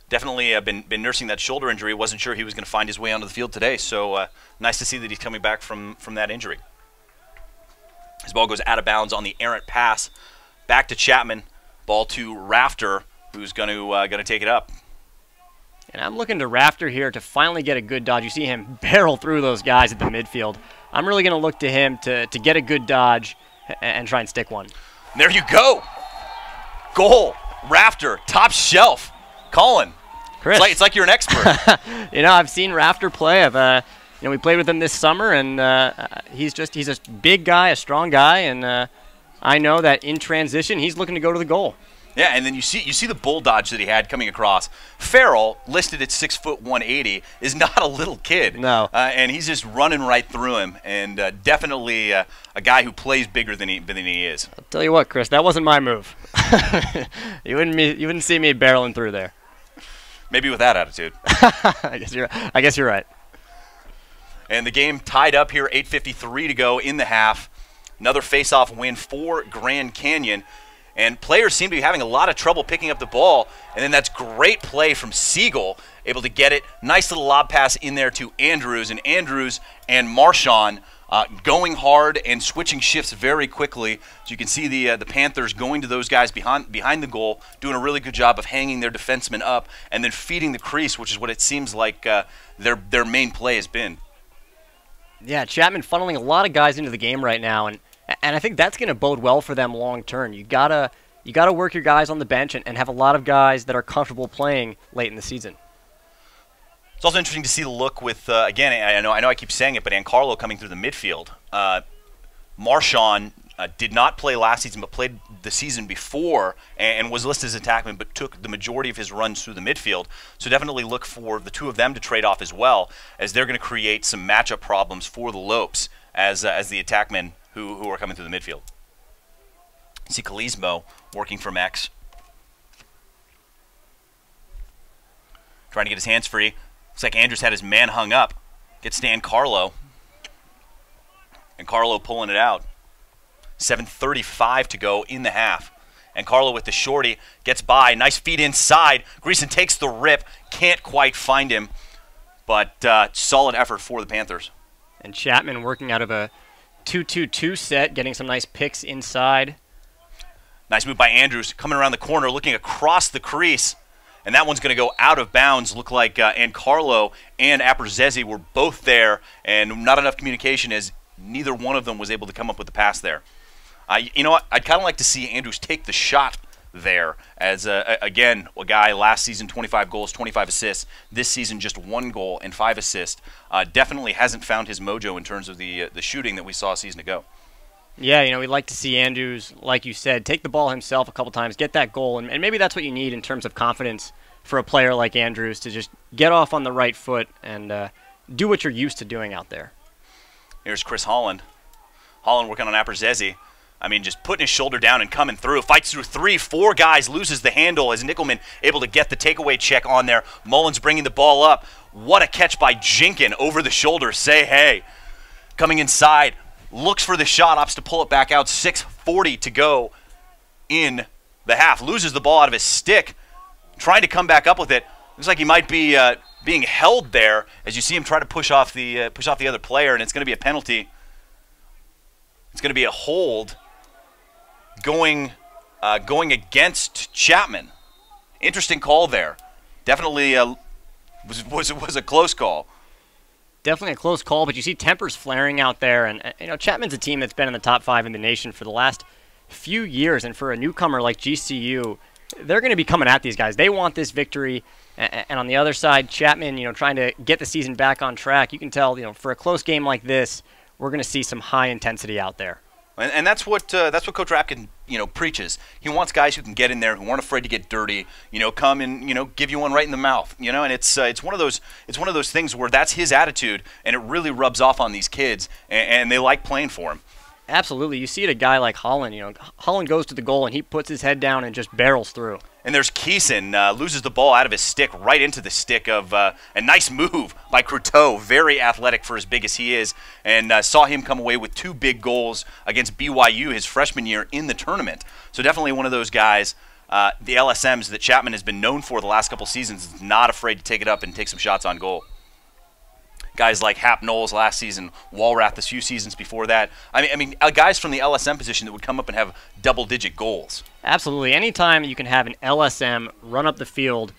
Definitely been nursing that shoulder injury. Wasn't sure he was going to find his way onto the field today, so nice to see that he's coming back from that injury. His ball goes out of bounds on the errant pass. Back to Chapman. Ball to Rafter, who's going to take it up. And I'm looking to Rafter here to finally get a good dodge. You see him barrel through those guys at the midfield. I'm really going to look to him to get a good dodge and try and stick one. There you go. Goal. Rafter, top shelf. Colin, Chris, it's like you're an expert. I've seen Rafter play. We played with him this summer, and he's a big guy, a strong guy, and I know that in transition he's looking to go to the goal. Yeah, and then you see the bull dodge that he had coming across. Farrell, listed at 6 foot 180, is not a little kid. No, and he's just running right through him, and definitely a guy who plays bigger than he is. I'll tell you what, Chris, that wasn't my move. You wouldn't see me barreling through there. Maybe with that attitude. I guess you're right. And the game tied up here, 8:53 to go in the half. Another face-off win for Grand Canyon. And players seem to be having a lot of trouble picking up the ball. And then that's great play from Siegel, able to get it. Nice little lob pass in there to Andrews. And Andrews and Marchand going hard and switching shifts very quickly. So you can see the Panthers going to those guys behind the goal, doing a really good job of hanging their defensemen up and then feeding the crease, which is what it seems like their main play has been. Yeah, Chapman funneling a lot of guys into the game right now, and I think that's going to bode well for them long term. You gotta work your guys on the bench and have a lot of guys that are comfortable playing late in the season. It's also interesting to see the look with again. I know I keep saying it, but Ancarlo coming through the midfield. Marchand did not play last season, but played the season before and was listed as attackman, but took the majority of his runs through the midfield. So definitely look for the two of them to trade off as well, as they're going to create some matchup problems for the Lopes as the attackmen who are coming through the midfield. You see Kalismo working from X, trying to get his hands free. Looks like Andrews had his man hung up. Gets to Ancarlo. And Carlo pulling it out. 7:35 to go in the half. And Carlo with the shorty gets by. Nice feed inside. Greason takes the rip. Can't quite find him. But solid effort for the Panthers. And Chapman working out of a 2-2-2 set, getting some nice picks inside. Nice move by Andrews. Coming around the corner, looking across the crease. And that one's going to go out of bounds. Look like Ancarlo and Aperzezi were both there. And not enough communication as neither one of them was able to come up with the pass there. You know what? I'd kind of like to see Andrews take the shot there as, again, a guy last season, 25 goals, 25 assists. This season, just 1 goal and 5 assists. Definitely hasn't found his mojo in terms of the shooting that we saw a season ago. Yeah, we'd like to see Andrews, like you said, take the ball himself a couple times, get that goal, and maybe that's what you need in terms of confidence for a player like Andrews to just get off on the right foot and do what you're used to doing out there. Here's Chris Holland. Holland working on Aperzezi. I mean, just putting his shoulder down and coming through. Fights through 3-4 guys, loses the handle as Nickelman able to get the takeaway check on there. Mullins bringing the ball up. What a catch by Jinkin over the shoulder. Say hey. Coming inside. Looks for the shot, opts to pull it back out. 6:40 to go in the half. Loses the ball out of his stick. Trying to come back up with it. Looks like he might be being held there as you see him try to push off the other player, and it's going to be a penalty. It's going to be a hold going against Chapman. Interesting call there. Definitely was a close call. Definitely a close call, but you see tempers flaring out there, and Chapman's a team that's been in the top 5 in the nation for the last few years, and for a newcomer like GCU, they're going to be coming at these guys. They want this victory, and on the other side, Chapman, trying to get the season back on track. You can tell, for a close game like this, we're going to see some high intensity out there. And that's what Coach Rapkin preaches. He wants guys who can get in there, who aren't afraid to get dirty. Come and give you one right in the mouth. And it's one of those things where that's his attitude, and it really rubs off on these kids, and they like playing for him. Absolutely, you see it a guy like Holland. Holland goes to the goal and he puts his head down and just barrels through. And there's Keeson, loses the ball out of his stick right into the stick of a nice move by Croteau, very athletic for as big as he is, and saw him come away with 2 big goals against BYU his freshman year in the tournament. So definitely one of those guys, the LSMs that Chapman has been known for the last couple seasons, is not afraid to take it up and take some shots on goal. Guys like Hap Knowles last season, Walrath a few seasons before that. I mean, guys from the LSM position that would come up and have double-digit goals. Absolutely. Anytime you can have an LSM run up the field,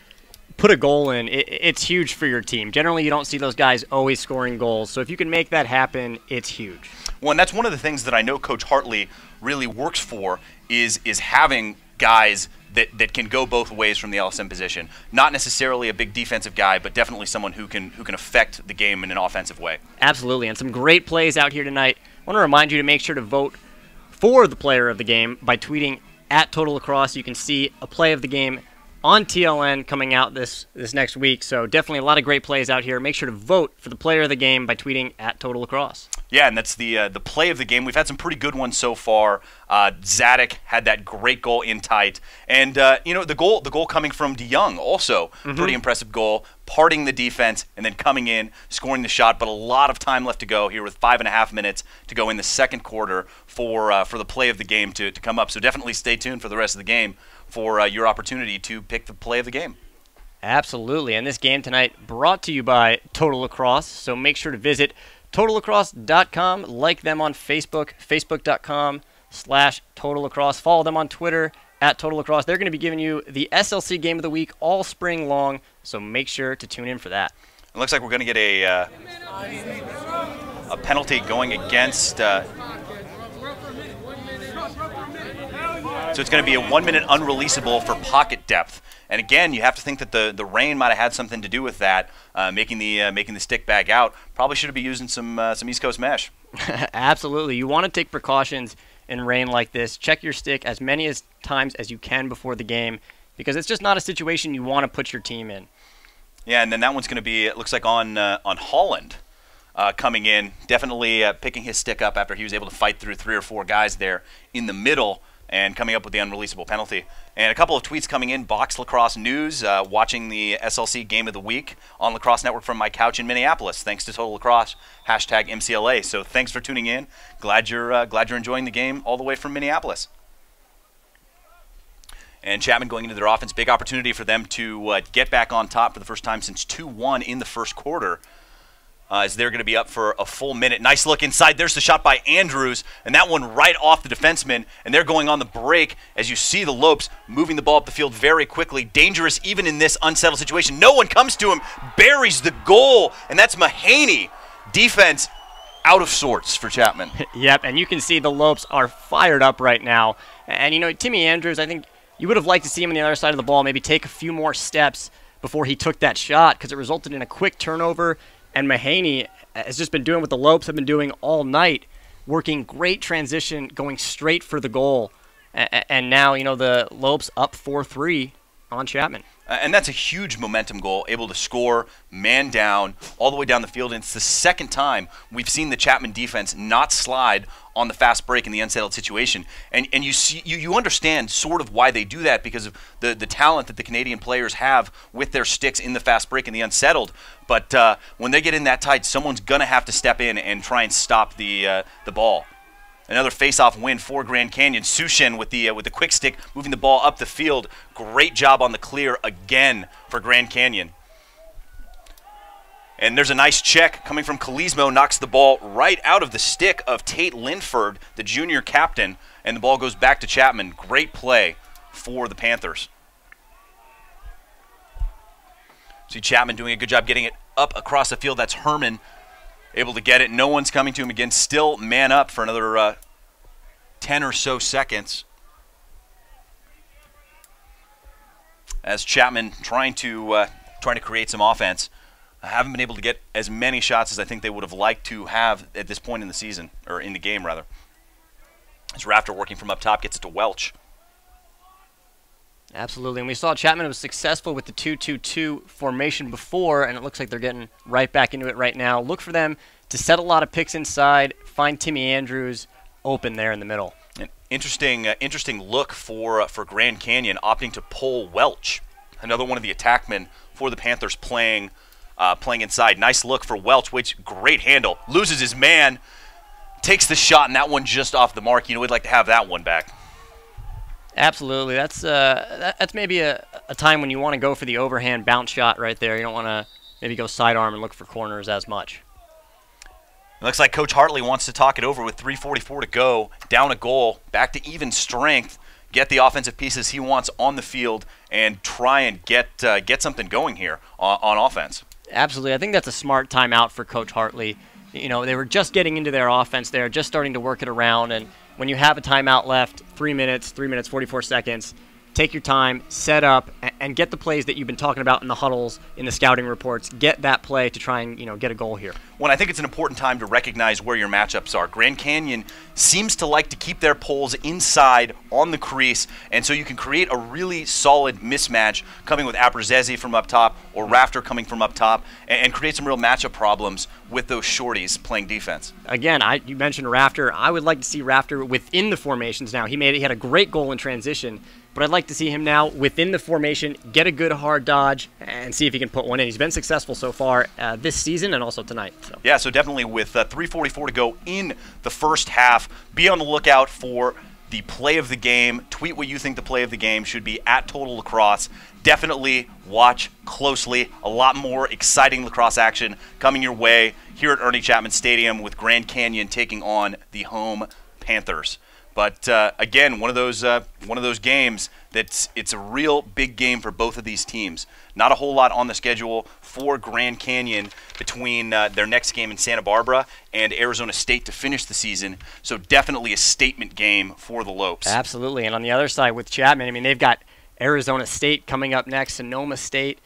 put a goal in, it's huge for your team. Generally, you don't see those guys always scoring goals. So if you can make that happen, it's huge. Well, and that's one of the things that I know Coach Hartley really works for is having guys that can go both ways from the LSM position. Not necessarily a big defensive guy, but definitely someone who can affect the game in an offensive way. Absolutely, and some great plays out here tonight. I want to remind you to make sure to vote for the player of the game by tweeting at Total Lacrosse. You can see a play of the game on TLN coming out this next week. So definitely a lot of great plays out here. Make sure to vote for the player of the game by tweeting at Total Lacrosse. Yeah, and that's the play of the game. We've had some pretty good ones so far. Zadok had that great goal in tight, and the goal coming from DeYoung also pretty impressive goal, parting the defense and then coming in, scoring the shot. But a lot of time left to go here with 5.5 minutes to go in the second quarter for the play of the game to come up. So definitely stay tuned for the rest of the game for your opportunity to pick the play of the game. Absolutely, and this game tonight brought to you by Total Lacrosse. So make sure to visit TotalLacrosse.com, like them on Facebook, Facebook.com/Total Lacrosse. Follow them on Twitter at Total Lacrosse. They're going to be giving you the SLC game of the week all spring long, so make sure to tune in for that. It looks like we're going to get a penalty going against. So it's going to be a 1-minute unreleasable for pocket depth. And again, you have to think that the rain might have had something to do with that, making the stick bag out. Probably should have been using some East Coast mesh. Absolutely. You want to take precautions in rain like this. Check your stick as many times as you can before the game, because it's just not a situation you want to put your team in. Yeah, and then that one's going to be, it looks like, on Holland coming in, definitely picking his stick up after he was able to fight through 3 or 4 guys there in the middle, and coming up with the unreleasable penalty. And a couple of tweets coming in. Box Lacrosse News, watching the SLC Game of the Week on Lacrosse Network from my couch in Minneapolis. Thanks to Total Lacrosse, #MCLA. So thanks for tuning in. Glad you're enjoying the game all the way from Minneapolis. And Chapman going into their offense, big opportunity for them to get back on top for the first time since 2-1 in the first quarter. As they're going to be up for a full minute. Nice look inside. There's the shot by Andrews, and that one right off the defenseman. And they're going on the break as you see the Lopes moving the ball up the field very quickly. Dangerous even in this unsettled situation. No one comes to him, buries the goal, and that's Mahaney. Defense out of sorts for Chapman. Yep, and you can see the Lopes are fired up right now. And, Timmy Andrews, I think you would have liked to see him on the other side of the ball, maybe take a few more steps before he took that shot, because it resulted in a quick turnover. And Mahaney has just been doing what the Lopes have been doing all night, working great transition, going straight for the goal. And now, the Lopes up 4-3 on Chapman. And that's a huge momentum goal, able to score, man down, all the way down the field. And it's the second time we've seen the Chapman defense not slide on the fast break in the unsettled situation. And you understand sort of why they do that, because of the talent that the Canadian players have with their sticks in the fast break and the unsettled. But when they get in that tight, someone's going to have to step in and try and stop the ball. Another face-off win for Grand Canyon. Sushin with the quick stick, moving the ball up the field. Great job on the clear again for Grand Canyon. And there's a nice check coming from Kalismo, knocks the ball right out of the stick of Tate Linford, the junior captain, and the ball goes back to Chapman. Great play for the Panthers. See Chapman doing a good job getting it up across the field. That's Herman. Able to get it. No one's coming to him again. Still man up for another 10 or so seconds. As Chapman trying to create some offense. Haven't been able to get as many shots as I think they would have liked to have at this point in the season, or in the game rather. As Rafter working from up top gets it to Welch. Absolutely, and we saw Chapman was successful with the 2-2-2 formation before, and it looks like they're getting right back into it right now. Look for them to set a lot of picks inside, find Timmy Andrews open there in the middle. Interesting look for Grand Canyon opting to pull Welch, another one of the attackmen for the Panthers playing inside. Nice look for Welch, which great handle. Loses his man, takes the shot, and that one just off the mark. You know, we'd like to have that one back. Absolutely. That's maybe a time when you want to go for the overhand bounce shot right there. You don't want to maybe go sidearm and look for corners as much. It looks like Coach Hartley wants to talk it over with 3:44 to go, down a goal, back to even strength, get the offensive pieces he wants on the field, and try and get something going here on offense. Absolutely. I think that's a smart timeout for Coach Hartley. You know, they were just getting into their offense there, just starting to work it around, and when you have a timeout left, 3 minutes, 44 seconds, take your time, set up, and get the plays that you've been talking about in the huddles, in the scouting reports. Get that play to try and, get a goal here. Well, I think it's an important time to recognize where your matchups are. Grand Canyon seems to like to keep their poles inside on the crease, and so you can create a really solid mismatch coming with Abrazezi from up top or Rafter coming from up top and create some real matchup problems with those shorties playing defense. Again, you mentioned Rafter. I would like to see Rafter within the formations now. He had a great goal in transition, but I'd like to see him now within the formation, get a good hard dodge, and see if he can put one in. He's been successful so far this season and also tonight. So. Yeah, so definitely with 3:44 to go in the first half, be on the lookout for the play of the game. Tweet what you think the play of the game should be at Total Lacrosse. Definitely watch closely. A lot more exciting lacrosse action coming your way here at Ernie Chapman Stadium with Grand Canyon taking on the home Panthers. But again, one of those games it's a real big game for both of these teams. Not a whole lot on the schedule for Grand Canyon between their next game in Santa Barbara and Arizona State to finish the season. So definitely a statement game for the Lopes. Absolutely. And on the other side with Chapman, I mean, they've got Arizona State coming up next, Sonoma State,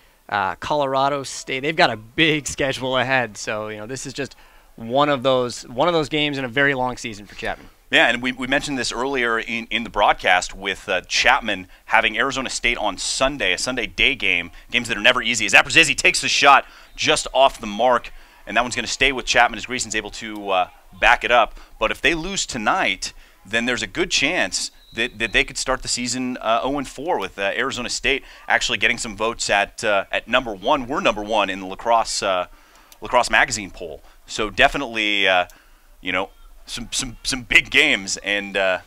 Colorado State. They've got a big schedule ahead. So this is just one of those games in a very long season for Chapman. Yeah, and we mentioned this earlier in the broadcast with Chapman having Arizona State on Sunday, a Sunday day game, games that are never easy. As Abrazezi takes the shot just off the mark, and that one's going to stay with Chapman as Greason's able to back it up. But if they lose tonight, then there's a good chance that they could start the season 0-4 with Arizona State actually getting some votes at number one. We're number one in the Lacrosse Magazine poll. So definitely, some big games, and they're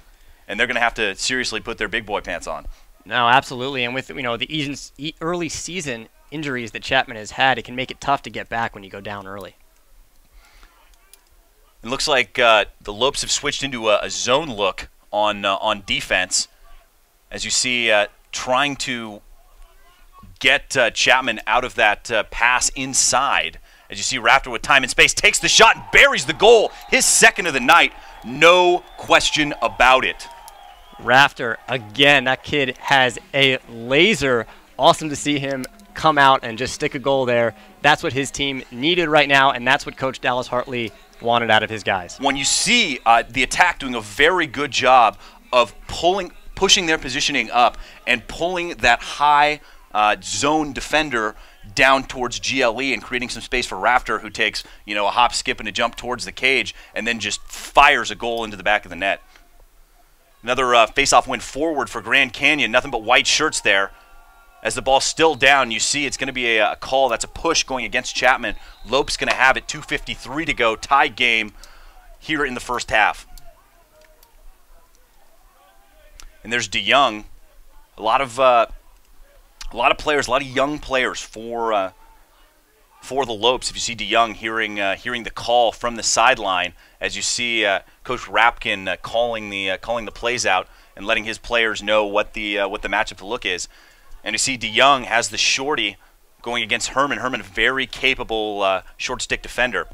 going to have to seriously put their big boy pants on. No, absolutely. And with the early season injuries that Chapman has had, it can make it tough to get back when you go down early. It looks like the Lopes have switched into a zone look on defense, as you see, trying to get Chapman out of that pass inside. As you see, Rafter with time and space takes the shot and buries the goal. His second of the night, no question about it. Rafter, again, that kid has a laser. Awesome to see him come out and just stick a goal there. That's what his team needed right now, and that's what Coach Dallas Hartley wanted out of his guys. When you see the attack doing a very good job of pushing their positioning up and pulling that high zone defender down towards GLE and creating some space for Rafter, who takes a hop, skip, and a jump towards the cage and then just fires a goal into the back of the net. Another face-off win forward for Grand Canyon. Nothing but white shirts there. As the ball's still down, you see it's going to be a call. That's a push going against Chapman. Lope's going to have it. 2:53 to go. Tie game here in the first half. And there's DeYoung. A lot of players, a lot of young players for the Lopes. If you see DeYoung hearing the call from the sideline, as you see Coach Rapkin calling the plays out and letting his players know what the matchup to look is. And you see DeYoung has the shorty going against Herman. Herman, a very capable short stick defender.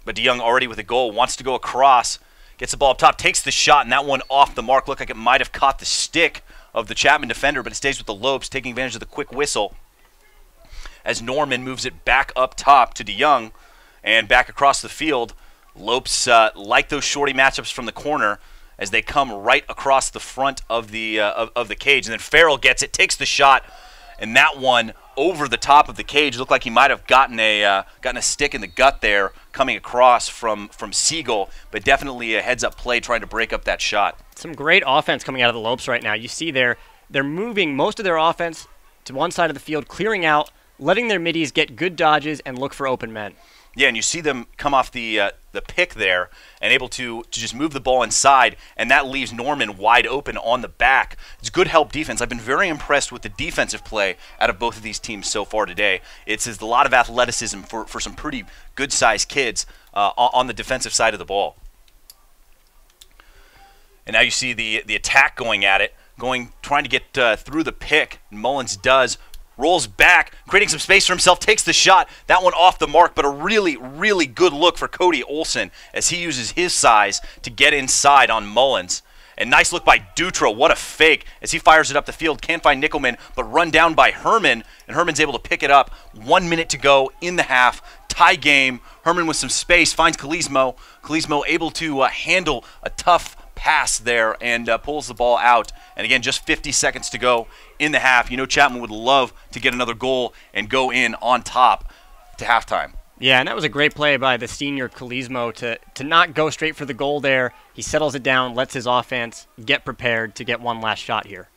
But DeYoung already with a goal, wants to go across, gets the ball up top, takes the shot, and that one off the mark. Looked like it might have caught the stick of the Chapman defender, but it stays with the Lopes, taking advantage of the quick whistle as Norman moves it back up top to DeYoung and back across the field. Lopes like those shorty matchups from the corner as they come right across the front of the cage. And then Farrell gets it, takes the shot, and that one over the top of the cage. Looked like he might have gotten a stick in the gut there coming across from Siegel, but definitely a heads-up play trying to break up that shot. Some great offense coming out of the Lopes right now. You see they're moving most of their offense to one side of the field, clearing out, letting their middies get good dodges and look for open men. Yeah, and you see them come off the pick there and able to just move the ball inside, and that leaves Norman wide open on the back. It's good help defense. I've been very impressed with the defensive play out of both of these teams so far today. It's a lot of athleticism for some pretty good-sized kids on the defensive side of the ball. And now you see the attack going at it, trying to get through the pick. Mullins does. Rolls back, creating some space for himself, takes the shot. That one off the mark, but a really, really good look for Cody Olson as he uses his size to get inside on Mullins. And nice look by Dutra. What a fake as he fires it up the field. Can't find Nickelman, but run down by Herman, and Herman's able to pick it up. 1 minute to go in the half. Tie game. Herman with some space finds Kalismo. Kalismo able to handle a tough pass there and pulls the ball out. And again, just 50 seconds to go in the half. You know Chapman would love to get another goal and go in on top to halftime. Yeah, and that was a great play by the senior Kalismo to not go straight for the goal there. He settles it down, lets his offense get prepared to get one last shot here.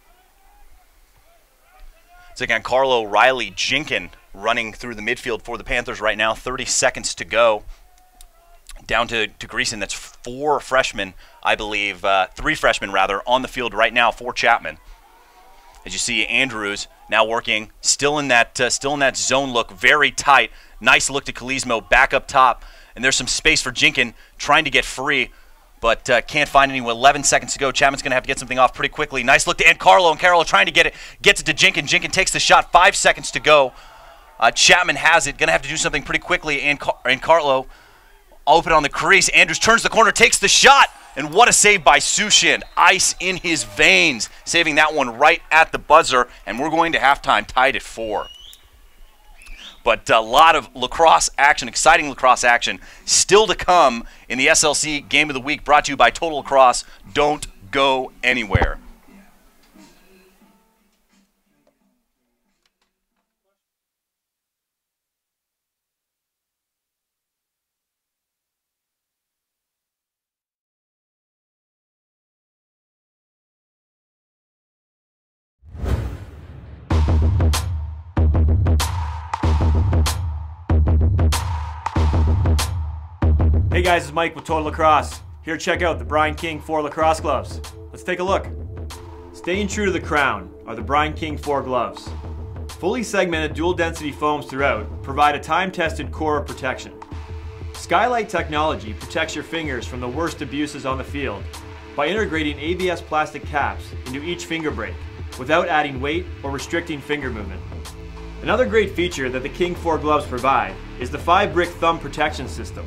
It's again Carlo Riley Jinkin running through the midfield for the Panthers right now. 30 seconds to go. Down to Greason. That's 4 freshmen, I believe, 3 freshmen rather, on the field right now for Chapman. As you see, Andrews now working, still in that zone look, very tight. Nice look to Kalismo, back up top, and there's some space for Jinkin trying to get free, but can't find anyone. 11 seconds to go. Chapman's going to have to get something off pretty quickly. Nice look to Carlo, and Carlo trying to get it, gets it to Jinkin. Jinkin takes the shot. 5 seconds to go. Chapman has it, going to have to do something pretty quickly, and Carlo open on the crease. Andrews turns the corner, takes the shot, and what a save by Sushin. Ice in his veins, saving that one right at the buzzer, and we're going to halftime tied at 4. But a lot of lacrosse action, exciting lacrosse action, still to come in the SLC Game of the Week, brought to you by Total Lacrosse. Don't go anywhere. Hey guys, it's Mike with Total Lacrosse. Here to check out the Brian King 4 lacrosse gloves. Let's take a look. Staying true to the crown are the Brian King 4 gloves. Fully segmented dual density foams throughout provide a time-tested core of protection. Skylight technology protects your fingers from the worst abuses on the field by integrating ABS plastic caps into each finger break without adding weight or restricting finger movement. Another great feature that the King 4 gloves provide is the 5-brick thumb protection system.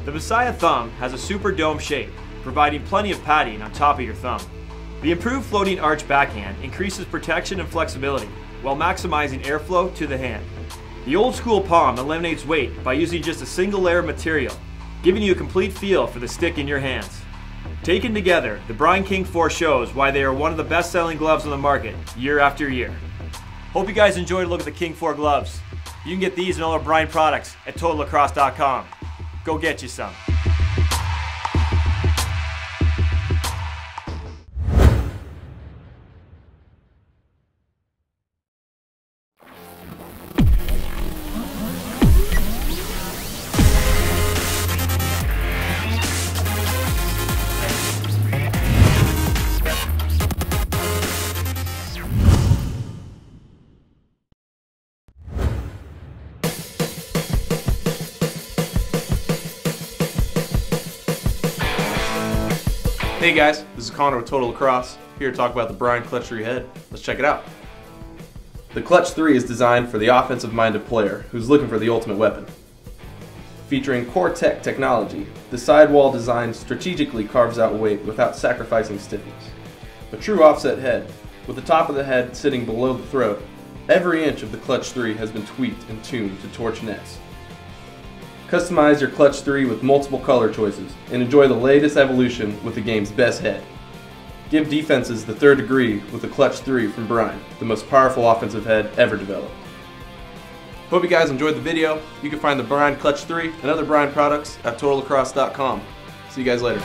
The Messiah thumb has a super dome shape, providing plenty of padding on top of your thumb. The improved floating arch backhand increases protection and flexibility while maximizing airflow to the hand. The old school palm eliminates weight by using just a single layer of material, giving you a complete feel for the stick in your hands. Taken together, the Brian King 4 shows why they are one of the best-selling gloves on the market year after year. Hope you guys enjoyed a look at the King 4 gloves. You can get these and all our Brian products at TotalLacrosse.com. Go get you some. Hey guys, this is Connor with Total Lacrosse, here to talk about the Brian Clutch 3 head. Let's check it out. The Clutch 3 is designed for the offensive-minded player who's looking for the ultimate weapon. Featuring Core Tech technology, the sidewall design strategically carves out weight without sacrificing stiffness. A true offset head, with the top of the head sitting below the throat, every inch of the Clutch 3 has been tweaked and tuned to torch nets. Customize your Clutch 3 with multiple color choices and enjoy the latest evolution with the game's best head. Give defenses the third degree with the Clutch 3 from Brian, the most powerful offensive head ever developed. Hope you guys enjoyed the video. You can find the Brian Clutch 3 and other Brian products at TotalLacrosse.com. See you guys later.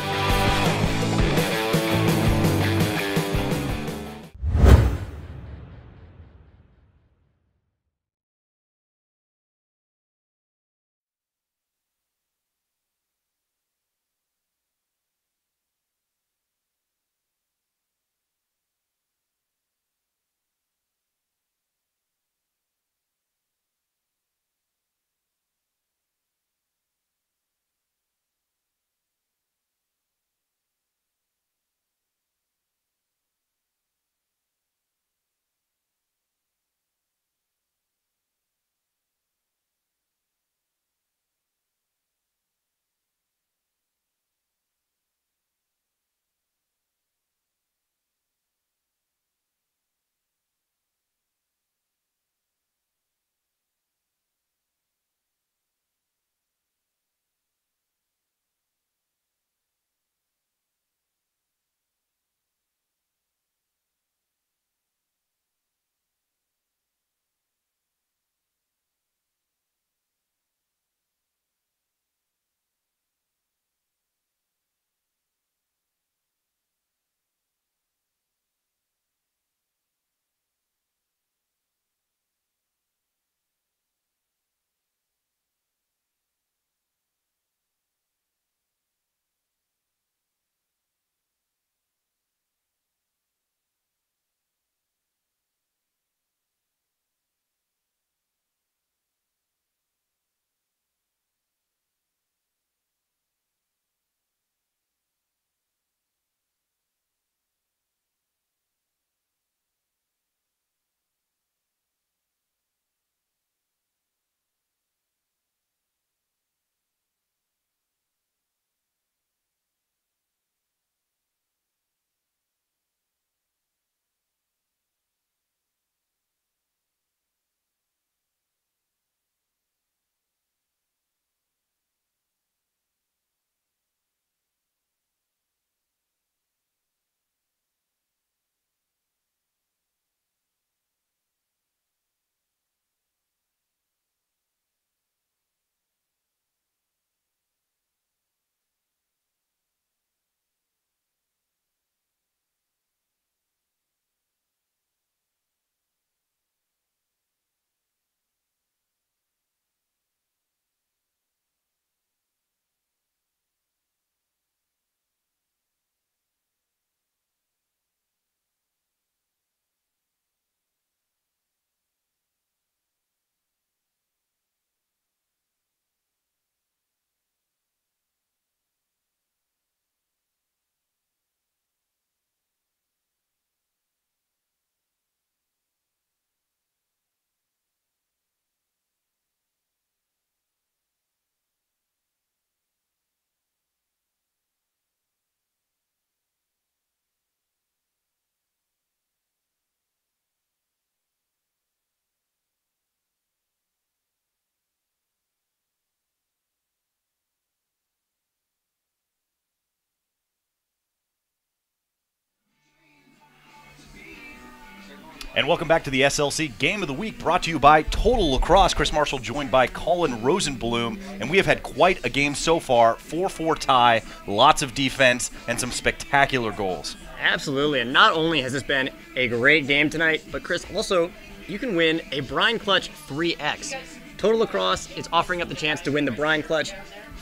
And welcome back to the SLC Game of the Week, brought to you by Total Lacrosse. Chris Marshall joined by Colin Rosenblum, and we have had quite a game so far. 4-4 tie, lots of defense, and some spectacular goals. Absolutely, and not only has this been a great game tonight, but Chris, also, you can win a Brine Clutch 3X. Total Lacrosse is offering up the chance to win the Brine Clutch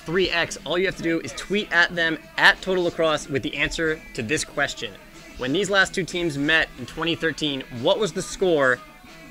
3X. All you have to do is tweet at them at Total Lacrosse with the answer to this question. When these last two teams met in 2013, what was the score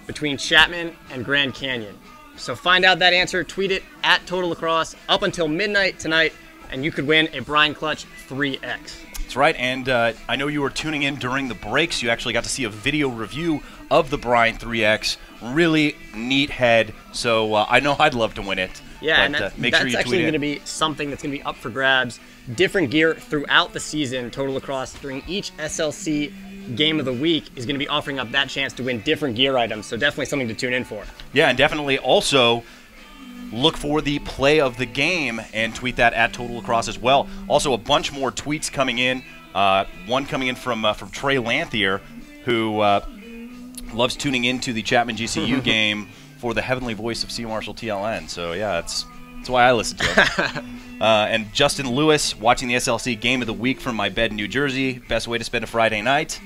between Chapman and Grand Canyon? So find out that answer, tweet it at Total Lacrosse up until midnight tonight, and you could win a Brine Clutch 3X. That's right, and I know you were tuning in during the breaks. You actually got to see a video review of the Brine 3X. Really neat head, so I know I'd love to win it. Yeah, but, and make sure that's you actually tweet going to be something that's going to be up for grabs. Different gear throughout the season. Total Lacrosse, during each SLC Game of the Week, is going to be offering up that chance to win different gear items, so definitely something to tune in for. Yeah, and definitely also look for the play of the game and tweet that at Total Lacrosse as well. Also, a bunch more tweets coming in. One coming in from Trey Lanthier, who loves tuning into the Chapman GCU game for the heavenly voice of C. Marshall TLN. So yeah, that's why I listen to it. And Justin Lewis, watching the SLC Game of the Week from my bed in New Jersey. Best way to spend a Friday night.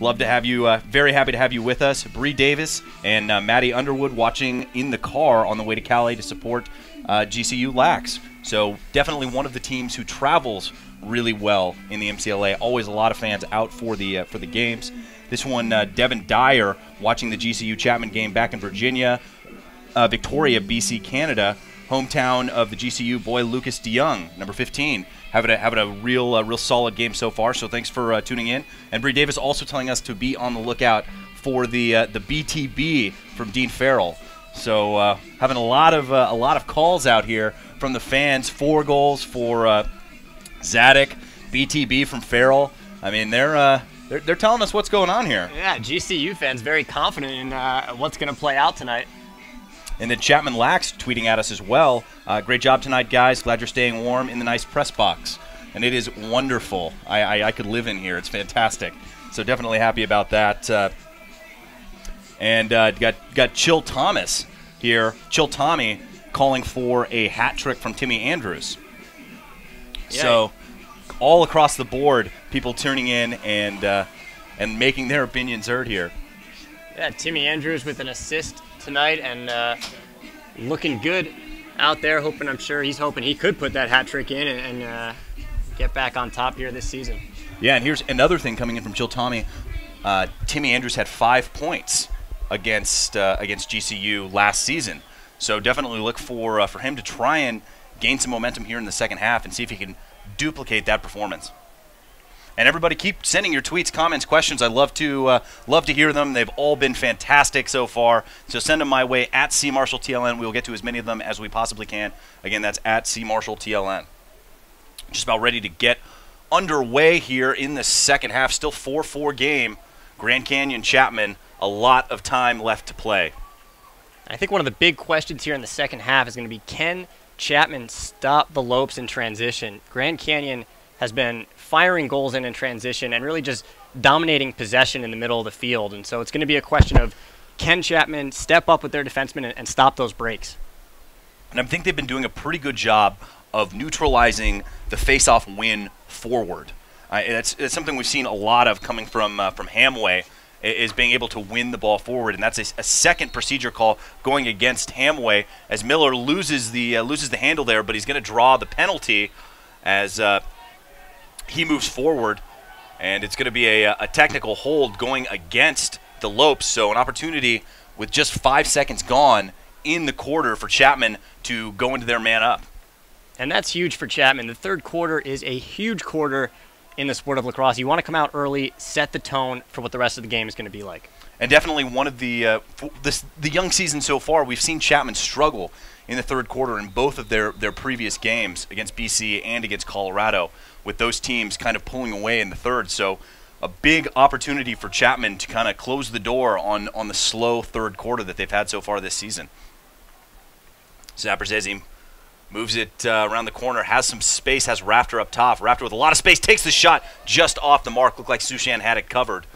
Love to have you. Very happy to have you with us. Bree Davis and Maddie Underwood watching in the car on the way to Calais to support GCU Lax. So definitely one of the teams who travels really well in the MCLA. Always a lot of fans out for the games. This one, Devin Dyer, watching the GCU Chapman game back in Virginia, Victoria, BC, Canada, hometown of the GCU boy Lucas DeYoung, number 15, having a real solid game so far. So thanks for tuning in. And Bree Davis also telling us to be on the lookout for the BTB from Dean Farrell. So having a lot of calls out here from the fans. 4 goals for Zadok, BTB from Farrell. I mean, they're telling us what's going on here. Yeah, GCU fans very confident in what's going to play out tonight. And then Chapman Lax tweeting at us as well. Great job tonight, guys. Glad you're staying warm in the nice press box. And it is wonderful. I could live in here. It's fantastic. So definitely happy about that. And got Chill Thomas here. Chill Tommy calling for a hat trick from Timmy Andrews. Yeah. So all across the board, people tuning in and making their opinions heard here. Yeah, Timmy Andrews with an assist tonight and looking good out there. I'm sure he's hoping he could put that hat trick in and get back on top here this season. Yeah, and here's another thing coming in from Chill Tommy. Timmy Andrews had 5 points against GCU last season. So definitely look for him to try and gain some momentum here in the second half and see if he can duplicate that performance. And everybody keep sending your tweets, comments, questions. I love to hear them. They've all been fantastic so far. So send them my way at CMarshallTLN. We will get to as many of them as we possibly can. Again, that's at CMarshallTLN. Just about ready to get underway here in the second half. Still 4-4 game. Grand Canyon Chapman. A lot of time left to play. I think one of the big questions here in the second half is going to be, can Chapman stop the Lopes in transition? Grand Canyon has been firing goals in transition and really just dominating possession in the middle of the field. And so it's going to be a question of, can Chapman step up with their defensemen and stop those breaks? And I think they've been doing a pretty good job of neutralizing the face-off win forward. It's something we've seen a lot of coming from Hamway, is being able to win the ball forward, and that's a second procedure call going against Hamway as Miller loses the handle there, but he's going to draw the penalty as he moves forward, and it's going to be a technical hold going against the Lopes. So an opportunity with just 5 seconds gone in the quarter for Chapman to go into their man up. And that's huge for Chapman. The third quarter is a huge quarter in the sport of lacrosse. You want to come out early, set the tone for what the rest of the game is going to be like. And definitely one of the young season so far, we've seen Chapman struggle in the third quarter in both of their previous games against BC and against Colorado, with those teams kind of pulling away in the third. So a big opportunity for Chapman to kind of close the door on the slow third quarter that they've had so far this season. Zaperzezi moves it around the corner, has some space, has Rafter up top. Rafter with a lot of space, takes the shot just off the mark. Looked like Sushan had it covered.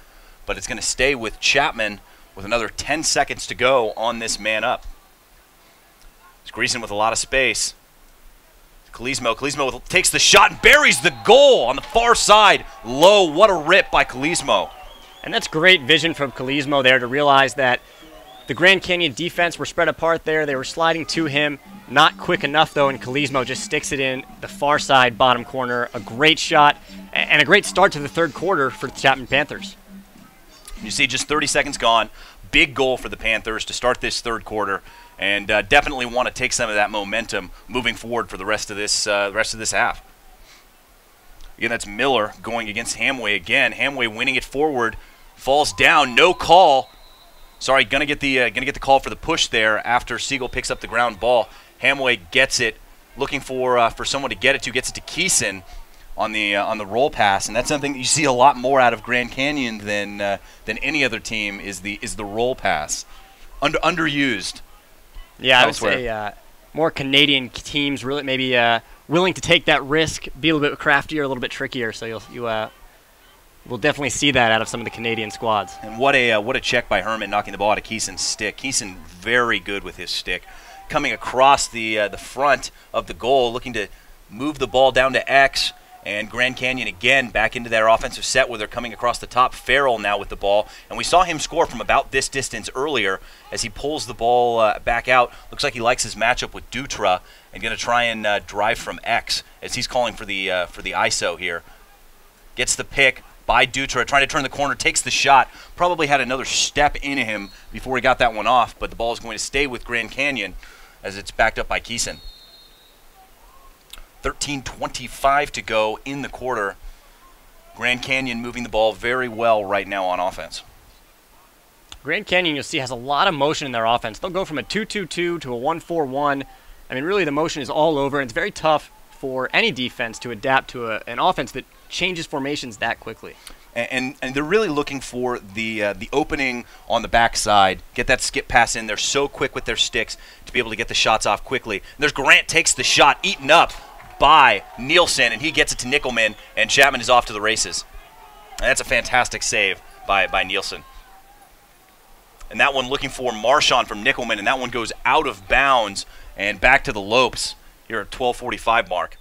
but it's going to stay with Chapman with another 10 seconds to go on this man up. It's Greason with a lot of space. Kalismo takes the shot and buries the goal on the far side. Low, what a rip by Kalismo. And that's great vision from Kalismo there to realize that the Grand Canyon defense were spread apart there. They were sliding to him. Not quick enough, though, and Kalismo just sticks it in the far side bottom corner. A great shot and a great start to the third quarter for the Chapman Panthers. You see just 30 seconds gone. Big goal for the Panthers to start this third quarter, and definitely want to take some of that momentum moving forward for the rest of this half. Again, that's Miller going against Hamway again. Hamway winning it forward, falls down, no call. Sorry, gonna get the call for the push there after Siegel picks up the ground ball. Hamway gets it, looking for someone to get it to, gets it to Keeson on the roll pass, and that's something that you see a lot more out of Grand Canyon than any other team is the roll pass, underused. Yeah, elsewhere. I would say more Canadian teams really maybe willing to take that risk, be a little bit craftier, a little bit trickier. So we'll definitely see that out of some of the Canadian squads. And what a check by Herman, knocking the ball out of Keeson's stick. Keeson very good with his stick, coming across the front of the goal, looking to move the ball down to X. And Grand Canyon again back into their offensive set where they're coming across the top. Farrell now with the ball. And we saw him score from about this distance earlier as he pulls the ball back out. Looks like he likes his matchup with Dutra and going to try and drive from X as he's calling for the ISO here. Gets the pick by Dutra, trying to turn the corner, takes the shot. Probably had another step in him before he got that one off, but the ball is going to stay with Grand Canyon as it's backed up by Keeson. 13:25 to go in the quarter. Grand Canyon moving the ball very well right now on offense. Grand Canyon, you'll see, has a lot of motion in their offense. They'll go from a 2-2-2 to a 1-4-1. I mean, really, the motion is all over, and it's very tough for any defense to adapt to an offense that changes formations that quickly. And they're really looking for the opening on the backside, get that skip pass in. They're so quick with their sticks to be able to get the shots off quickly. And there's Grant takes the shot, eaten up by Nielsen, and he gets it to Nickelman, and Chapman is off to the races. And that's a fantastic save by Nielsen. And that one looking for Marchand from Nickelman, and that one goes out of bounds and back to the Lopes here at 12:45 mark.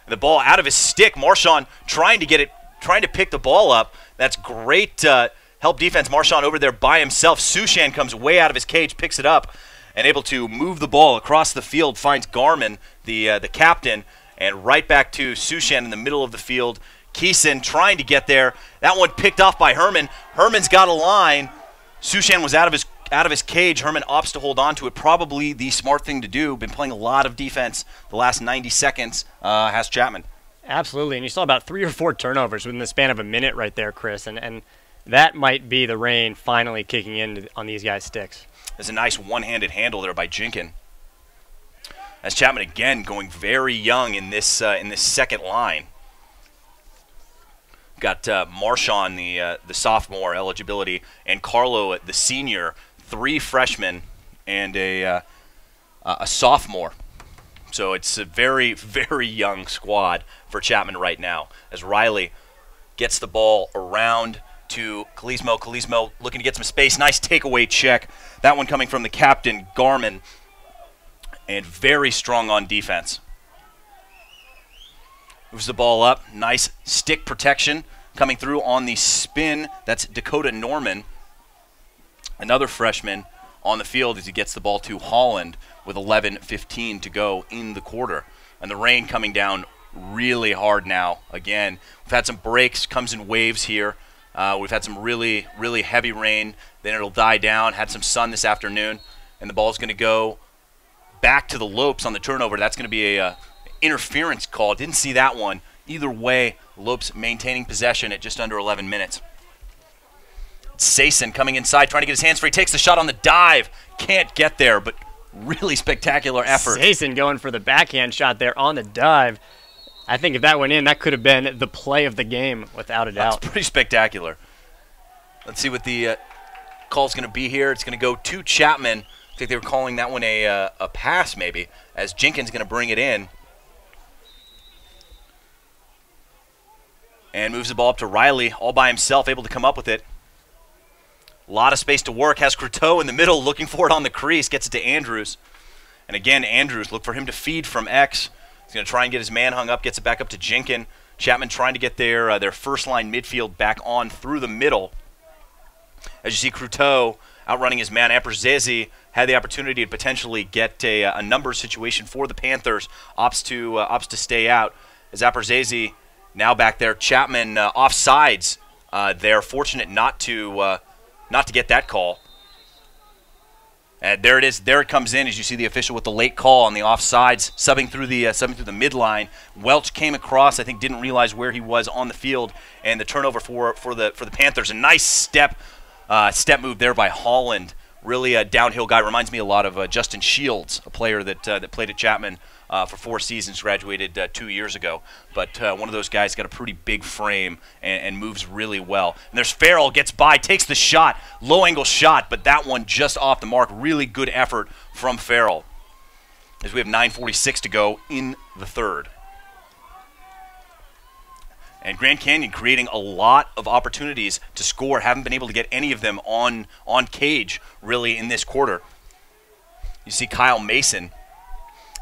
And the ball out of his stick, Marchand trying to pick the ball up. That's great help defense. Marchand over there by himself. Sushan comes way out of his cage, picks it up, and able to move the ball across the field, finds Garmin, the captain, and right back to Sushan in the middle of the field. Keeson trying to get there. That one picked off by Herman. Herman's got a line. Sushan was out of his cage. Herman opts to hold on to it. Probably the smart thing to do. Been playing a lot of defense the last 90 seconds, has Chapman. Absolutely, and you saw about 3 or 4 turnovers within the span of a minute right there, Chris, and that might be the rain finally kicking in on these guys' sticks. There's a nice one-handed handle there by Jinkin. As Chapman again going very young in this second line. Got Marchand, the sophomore eligibility, and Carlo, the senior, 3 freshmen, and a sophomore. So it's a very, very young squad for Chapman right now. As Riley gets the ball around to Kalismo. Kalismo looking to get some space. Nice takeaway check. That one coming from the captain, Garmin, and very strong on defense. Moves the ball up. Nice stick protection coming through on the spin. That's Dakota Norman, another freshman on the field as he gets the ball to Holland with 11:15 to go in the quarter. And the rain coming down really hard now. Again, we've had some breaks, comes in waves here. We've had some really, really heavy rain. Then it'll die down. Had some sun this afternoon. And the ball's going to go back to the Lopes on the turnover. That's going to be a interference call. Didn't see that one. Either way, Lopes maintaining possession at just under 11 minutes. Sason coming inside, trying to get his hands free. Takes the shot on the dive. Can't get there, but really spectacular effort. Sason going for the backhand shot there on the dive. I think if that went in, that could have been the play of the game, without a doubt. That's pretty spectacular. Let's see what the call's going to be here. It's going to go to Chapman. I think they were calling that one a pass, maybe, as Jenkins going to bring it in. and moves the ball up to Riley, all by himself, able to come up with it. A lot of space to work. Has Croteau in the middle, looking for it on the crease. Gets it to Andrews. And again, Andrews, look for him to feed from X. He's going to try and get his man hung up. Gets it back up to Jinkin. Chapman trying to get their first-line midfield back on through the middle. As you see, Croteau outrunning his man. Amperzezi had the opportunity to potentially get a number situation for the Panthers. Opts to stay out. As Amperzezi now back there. Chapman offsides. They're fortunate not to get that call. And there it is. There it comes in as you see the official with the late call on the offsides, subbing through the midline. Welch came across. I think didn't realize where he was on the field, and the turnover for the Panthers. A nice step move there by Holland. Really a downhill guy. Reminds me a lot of Justin Shields, a player that played at Chapman for 4 seasons, graduated 2 years ago. But one of those guys got a pretty big frame and moves really well. And there's Farrell, gets by, takes the shot, low angle shot, but that one just off the mark. Really good effort from Farrell. As we have 9:46 to go in the third. And Grand Canyon creating a lot of opportunities to score. Haven't been able to get any of them on cage, really, in this quarter. You see Kyle Mason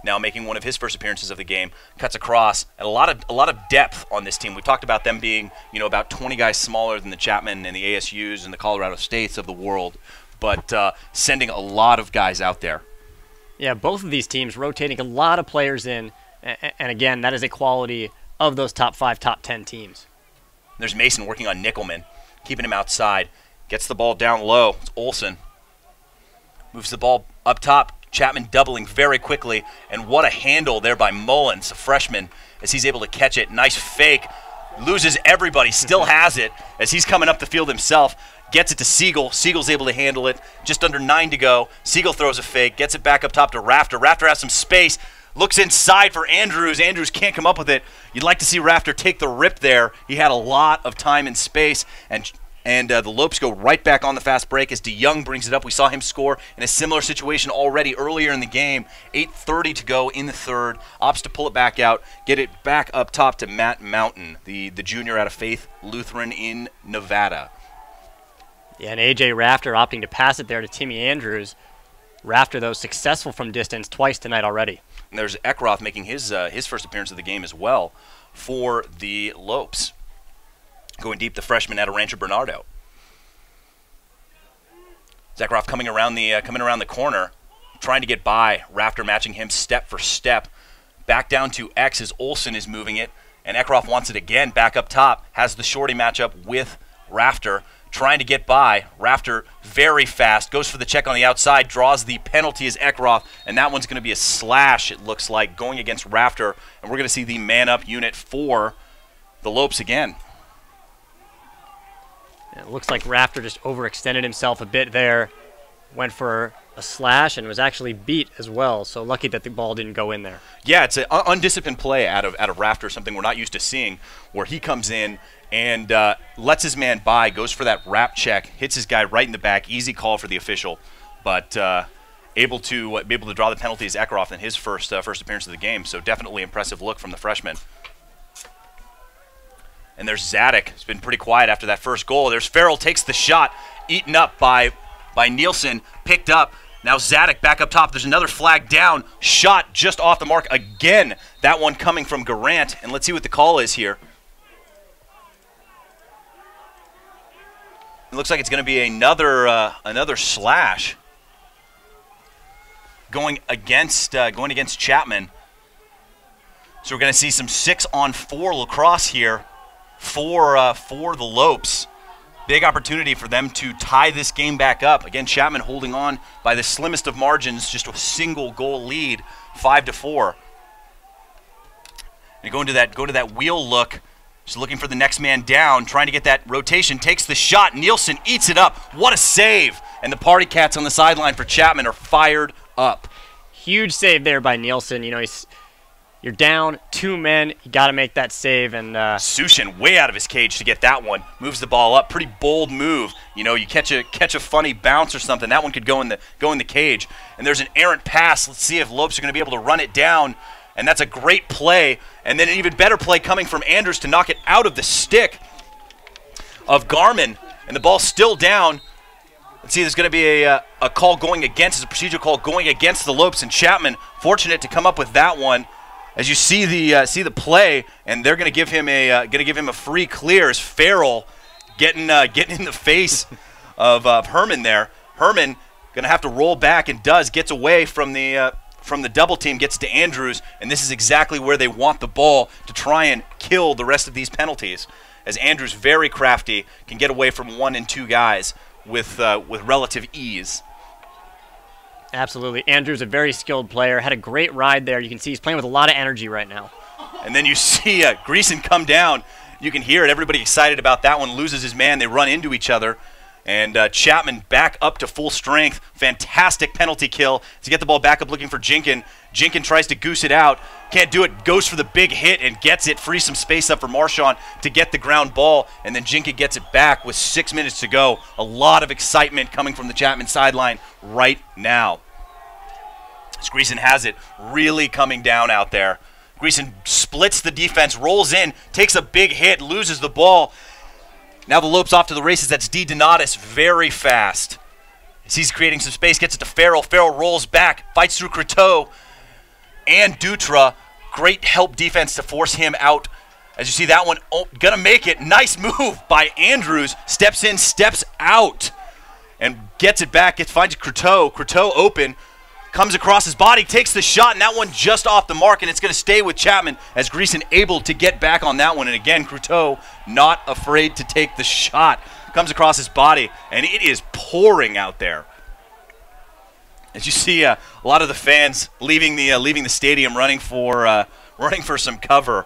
now making one of his first appearances of the game. Cuts across. And a lot of depth on this team. We talked about them being, about 20 guys smaller than the Chapman and the ASUs and the Colorado States of the world. But sending a lot of guys out there. Yeah, both of these teams rotating a lot of players in. And again, that is a quality of those top 5, top 10 teams. There's Mason working on Nickelman, keeping him outside. Gets the ball down low. It's Olsen. Moves the ball up top. Chapman doubling very quickly. And what a handle there by Mullins, a freshman, as he's able to catch it. Nice fake. Loses everybody. Still has it as he's coming up the field himself. Gets it to Siegel. Siegel's able to handle it. Just under 9 to go. Siegel throws a fake. Gets it back up top to Rafter. Rafter has some space. Looks inside for Andrews. Andrews can't come up with it. You'd like to see Rafter take the rip there. He had a lot of time and space, and the Lopes go right back on the fast break as DeYoung brings it up. We saw him score in a similar situation already earlier in the game. 8:30 to go in the third. Opts to pull it back out, get it back up top to Matt Mountain, the junior out of Faith Lutheran in Nevada. Yeah, and A.J. Rafter opting to pass it there to Timmy Andrews. Rafter, though, successful from distance twice tonight already. And there's Eckroth making his first appearance of the game as well for the Lopes. Going deep, the freshman out of Rancho Bernardo. Eckroth coming around the corner, trying to get by. Rafter matching him step for step. Back down to X as Olsen is moving it, and Eckroth wants it again back up top. Has the shorty matchup with Rafter. Trying to get by. Rafter very fast. Goes for the check on the outside. Draws the penalty as Eckroth. And that one's going to be a slash, it looks like, going against Rafter. And we're going to see the man-up unit for the Lopes again. It looks like Rafter just overextended himself a bit there. Went for a slash and was actually beat as well. So lucky that the ball didn't go in there. Yeah, it's an undisciplined play out of Rafter, something we're not used to seeing, where he comes in and lets his man by, goes for that wrap check, hits his guy right in the back. Easy call for the official, but able to draw the penalty as Eckroth in his first appearance of the game. So definitely impressive look from the freshman. And there's Zadek. It's been pretty quiet after that first goal. There's Farrell, takes the shot, eaten up by Nielsen, picked up. Now Zadek back up top. There's another flag down. Shot just off the mark again. That one coming from Garant. And let's see what the call is here. It looks like it's going to be another slash going against Chapman. So we're going to see some 6-on-4 lacrosse here for the Lopes. Big opportunity for them to tie this game back up. Again, Chapman holding on by the slimmest of margins, just a single goal lead, 5-4. And go to that wheel look. Just looking for the next man down, trying to get that rotation, takes the shot. Nielsen eats it up. What a save! And the party cats on the sideline for Chapman are fired up. Huge save there by Nielsen. You're down 2 men. You got to make that save. And Sushin way out of his cage to get that one. Moves the ball up. Pretty bold move. You catch a funny bounce or something. That one could go in the cage. And there's an errant pass. Let's see if Lopes are going to be able to run it down. and that's a great play. And then an even better play coming from Andrews to knock it out of the stick of Garmin, and the ball's still down. Let's see, there's going to be a call going against, a procedure call going against the Lopes, and Chapman fortunate to come up with that one. As you see the play, and they're going to give him a free clear as Farrell getting in the face of Herman there. Herman going to have to roll back, and gets away from the double team, gets to Andrews, and this is exactly where they want the ball to try and kill the rest of these penalties. As Andrews, very crafty, can get away from 1 and 2 guys with relative ease. Absolutely. Andrews, a very skilled player, had a great ride there. You can see he's playing with a lot of energy right now. And then you see Greason come down. You can hear it. Everybody excited about that one. Loses his man. They run into each other. And Chapman back up to full strength. Fantastic penalty kill to get the ball back up looking for Jinkin. Jinkin tries to goose it out. Can't do it. Goes for the big hit and gets it. Frees some space up for Marchand to get the ground ball. And then Jinkin gets it back with 6 minutes to go. A lot of excitement coming from the Chapman sideline right now. As Greason has it, really coming down out there. Greason splits the defense, rolls in, takes a big hit, loses the ball. Now the Lopes off to the races. That's D. Donatus, very fast. As he's creating some space, gets it to Farrell. Farrell rolls back, fights through Croteau and Dutra. Great help defense to force him out. As you see that one, gonna make it. Nice move by Andrews. Steps in, steps out, and gets it back. Finds Croteau. Croteau open. Comes across his body, takes the shot, and that one just off the mark, and it's going to stay with Chapman as Greason able to get back on that one. And again, Croteau not afraid to take the shot. Comes across his body, and it is pouring out there. As you see a lot of the fans leaving the stadium, running for some cover,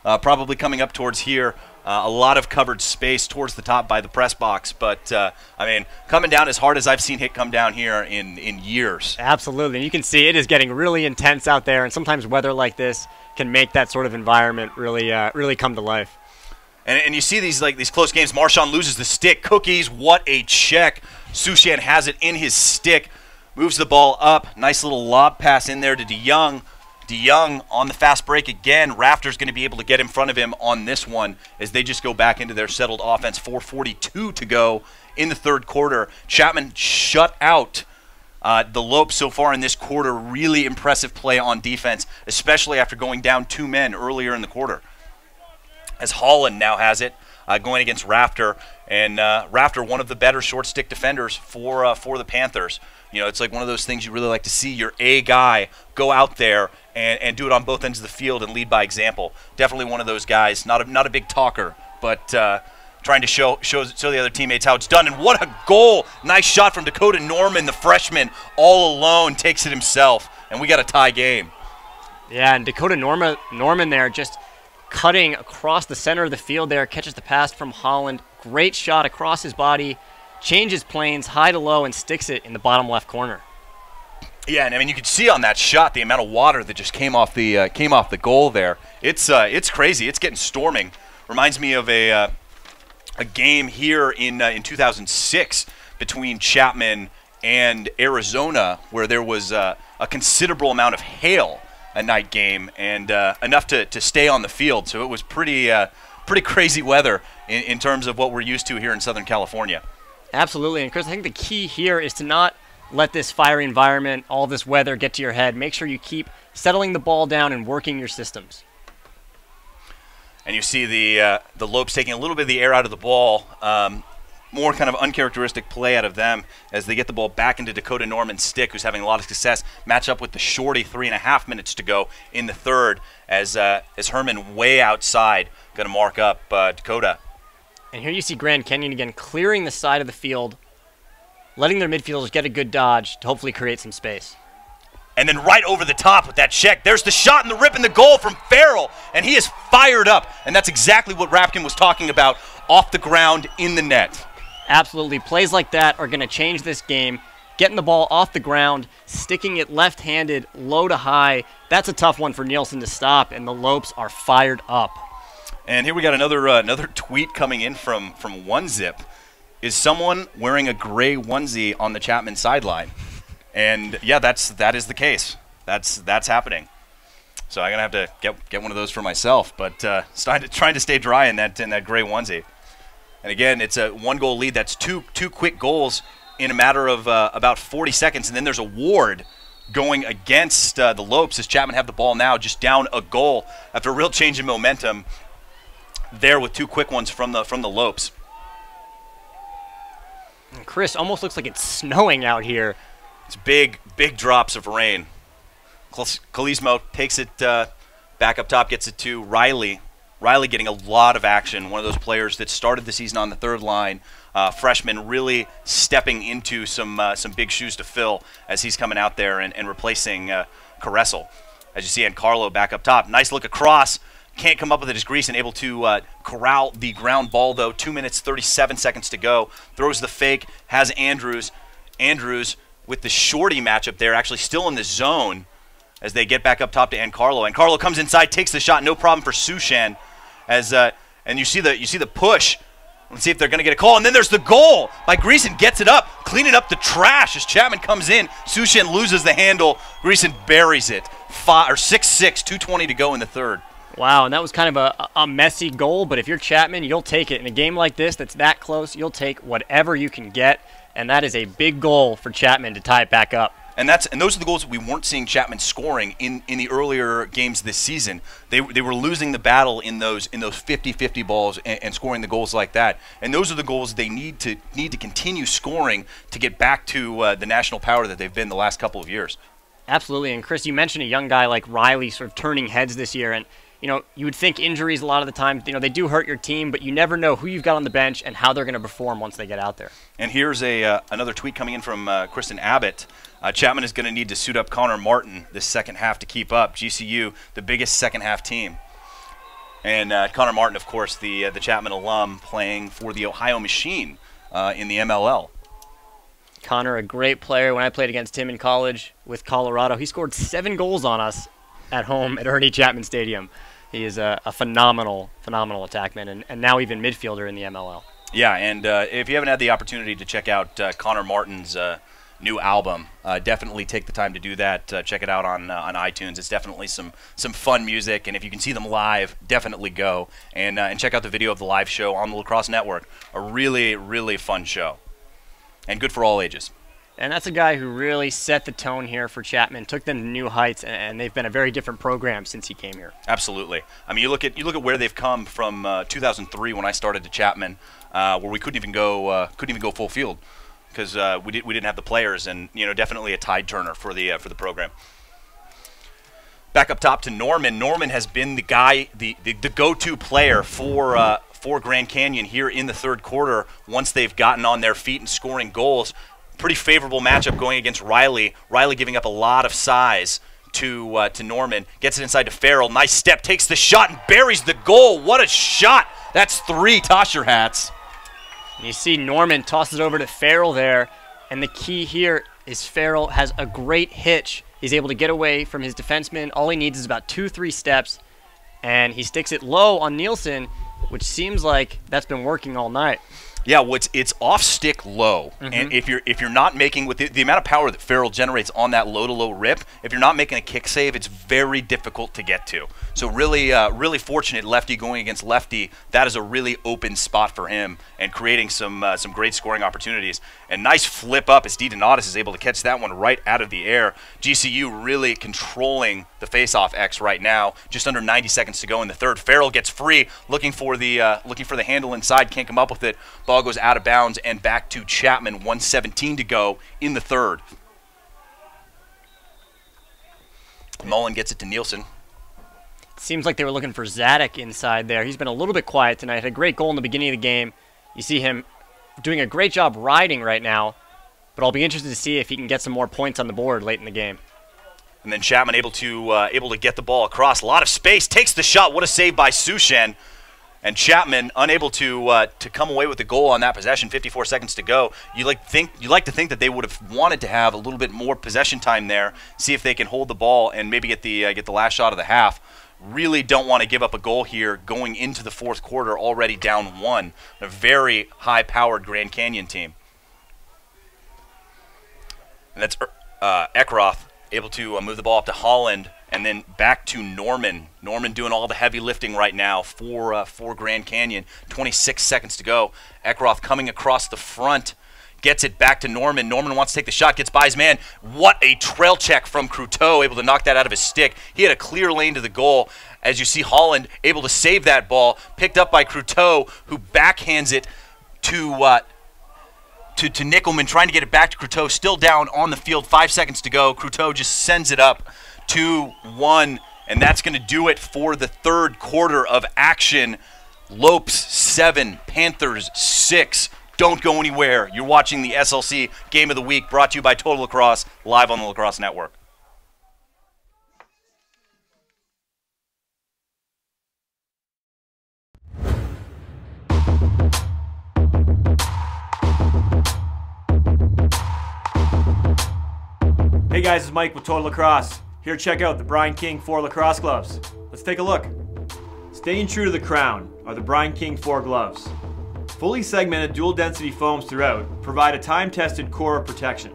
probably coming up towards here. A lot of covered space towards the top by the press box, but I mean, coming down as hard as I've seen it come down here in years. Absolutely, and you can see it is getting really intense out there, and sometimes weather like this can make that sort of environment really come to life. And you see these close games. Marchand loses the stick. Cookies, what a check! Sushan has it in his stick, moves the ball up. Nice little lob pass in there to DeYoung. DeYoung on the fast break again. Rafter's going to be able to get in front of him on this one as they just go back into their settled offense. 4:42 to go in the third quarter. Chapman shut out the Lopes so far in this quarter. Really impressive play on defense, especially after going down 2 men earlier in the quarter. As Holland now has it, going against Rafter, and Rafter, one of the better short stick defenders for the Panthers. You know, it's like one of those things you really like to see your A guy go out there and do it on both ends of the field and lead by example. Definitely one of those guys. Not a big talker, but trying to show the other teammates how it's done. And what a goal! Nice shot from Dakota Norman, the freshman, all alone takes it himself, and we got a tie game. Yeah, and Dakota Norman there just cutting across the center of the field there, catches the pass from Holland. Great shot across his body. Changes planes high to low and sticks it in the bottom left corner. Yeah, and I mean you could see on that shot the amount of water that just came off the goal there. It's crazy. It's getting storming. Reminds me of a game here in 2006 between Chapman and Arizona where there was a considerable amount of hail a night game and enough to stay on the field. So it was pretty crazy weather in terms of what we're used to here in Southern California. Absolutely, and Chris, I think the key here is to not let this fiery environment, all this weather get to your head. Make sure you keep settling the ball down and working your systems. And you see the Lopes taking a little bit of the air out of the ball. More kind of uncharacteristic play out of them as they get the ball back into Dakota Norman's stick, who's having a lot of success. Match up with the shorty, 3.5 minutes to go in the third as Herman way outside going to mark up Dakota. And here you see Grand Canyon again clearing the side of the field, letting their midfielders get a good dodge to hopefully create some space. And then right over the top with that check, there's the shot and the rip and the goal from Farrell, and he is fired up. And that's exactly what Rapkin was talking about, off the ground in the net. Absolutely. Plays like that are going to change this game. Getting the ball off the ground, sticking it left-handed, low to high. That's a tough one for Nielsen to stop, and the Lopes are fired up. And here we got another tweet coming in from OneZip. Is someone wearing a gray onesie on the Chapman sideline? And yeah, that is the case. That's happening. So I'm going to have to get one of those for myself. But trying to stay dry in that gray onesie. And again, it's a 1-goal lead. That's two quick goals in a matter of about 40 seconds. And then there's a Ward going against the Lopes as Chapman have the ball now, just down a goal after a real change in momentum there with 2 quick ones from the Lopes. And Chris, almost looks like it's snowing out here. It's big drops of rain. Calismo takes it back up top, gets it to Riley. Riley getting a lot of action, one of those players that started the season on the 3rd line. Freshman really stepping into some big shoes to fill as he's coming out there and replacing Caressel. As you see, and Carlo back up top. Nice look across. Can't come up with it as Greason able to corral the ground ball, though. 2 minutes, 37 seconds to go. Throws the fake, has Andrews. Andrews with the shorty matchup there, actually still in the zone as they get back up top to Ancarlo. And Carlo comes inside, takes the shot, no problem for Sushan. And you see the push. Let's see if they're going to get a call. And then there's the goal by Greason. Gets it up, cleaning up the trash as Chapman comes in. Sushan loses the handle. Greason buries it. 6-6, 2:20 to go in the 3rd. Wow, and that was kind of a messy goal, but if you're Chapman, you'll take it. In a game like this that's that close, you'll take whatever you can get, and that is a big goal for Chapman to tie it back up. And those are the goals that we weren't seeing Chapman scoring in the earlier games this season. They were losing the battle in those 50-50 balls and scoring the goals like that. And those are the goals they need to continue scoring to get back to the national power that they've been the last couple of years. Absolutely, and Chris, you mentioned a young guy like Riley sort of turning heads this year, and you would think injuries a lot of the time, they do hurt your team, but you never know who you've got on the bench and how they're going to perform once they get out there. And here's another tweet coming in from Kristen Abbott. Chapman is going to need to suit up Connor Martin this second half to keep up. GCU, the biggest second half team. And Connor Martin, of course, the Chapman alum playing for the Ohio Machine in the MLL. Connor, a great player. When I played against him in college with Colorado, he scored 7 goals on us at home at Ernie Chapman Stadium. He is a phenomenal attackman and now even midfielder in the MLL. Yeah, and if you haven't had the opportunity to check out Connor Martin's new album, definitely take the time to do that. Check it out on iTunes. It's definitely some fun music, and if you can see them live, definitely go and check out the video of the live show on the Lacrosse Network. A really fun show, and good for all ages. And that's a guy who really set the tone here for Chapman, took them to new heights, and they've been a very different program since he came here. Absolutely. I mean, you look at where they've come from 2003 when I started at Chapman, where we couldn't even go full field because we didn't have the players, and definitely a tide turner for the program. Back up top to Norman. Norman has been the guy, the go-to player for Grand Canyon here in the 3rd quarter once they've gotten on their feet and scoring goals. Pretty favorable matchup going against Riley. Riley giving up a lot of size to Norman. Gets it inside to Farrell. Nice step. Takes the shot and buries the goal. What a shot. That's 3. Toss your hats. You see Norman tosses it over to Farrell there. And the key here is Farrell has a great hitch. He's able to get away from his defenseman. All he needs is about 2-3 steps. And he sticks it low on Nielsen, which seems like that's been working all night. Yeah, it's off stick low, and if you're not making with the amount of power that Farrell generates on that low to low rip, if you're not making a kick save, it's very difficult to get to. So really fortunate lefty going against lefty. That is a really open spot for him and creating some great scoring opportunities. And nice flip up as DeDonatis is able to catch that one right out of the air. GCU really controlling the face-off X right now. Just under 90 seconds to go in the 3rd. Farrell gets free, looking for the handle inside, can't come up with it. Ball goes out of bounds and back to Chapman. 1:17 to go in the 3rd. Mullen gets it to Nielsen. Seems like they were looking for Zadok inside there. He's been a little bit quiet tonight. Had a great goal in the beginning of the game. You see him doing a great job riding right now, but I'll be interested to see if he can get some more points on the board late in the game. And then Chapman able to get the ball across. A lot of space. Takes the shot. What a save by Sushan. And Chapman unable to come away with the goal on that possession. 54 seconds to go. You like to think that they would have wanted to have a little bit more possession time there. See if they can hold the ball and maybe get the last shot of the half. Really don't want to give up a goal here going into the 4th quarter, already down 1. A very high-powered Grand Canyon team. And that's Eckroth able to move the ball up to Holland. and then back to Norman. Norman doing all the heavy lifting right now for Grand Canyon. 26 seconds to go. Eckroth coming across the front. Gets it back to Norman. Norman wants to take the shot, gets by his man. What a trail check from Croteau, able to knock that out of his stick. He had a clear lane to the goal. As you see Holland able to save that ball, picked up by Croteau, who backhands it to Nickelman, trying to get it back to Croteau. Still down on the field, 5 seconds to go. Croteau just sends it up 2-1, and that's going to do it for the third quarter of action. Lopes 7, Panthers 6. Don't go anywhere. You're watching the SLC Game of the Week, brought to you by Total Lacrosse, live on the Lacrosse Network. Hey guys, it's Mike with Total Lacrosse. Here to check out the Brian King 4 lacrosse gloves. Let's take a look. Staying true to the crown are the Brian King 4 gloves. Fully segmented dual density foams throughout provide a time-tested core of protection.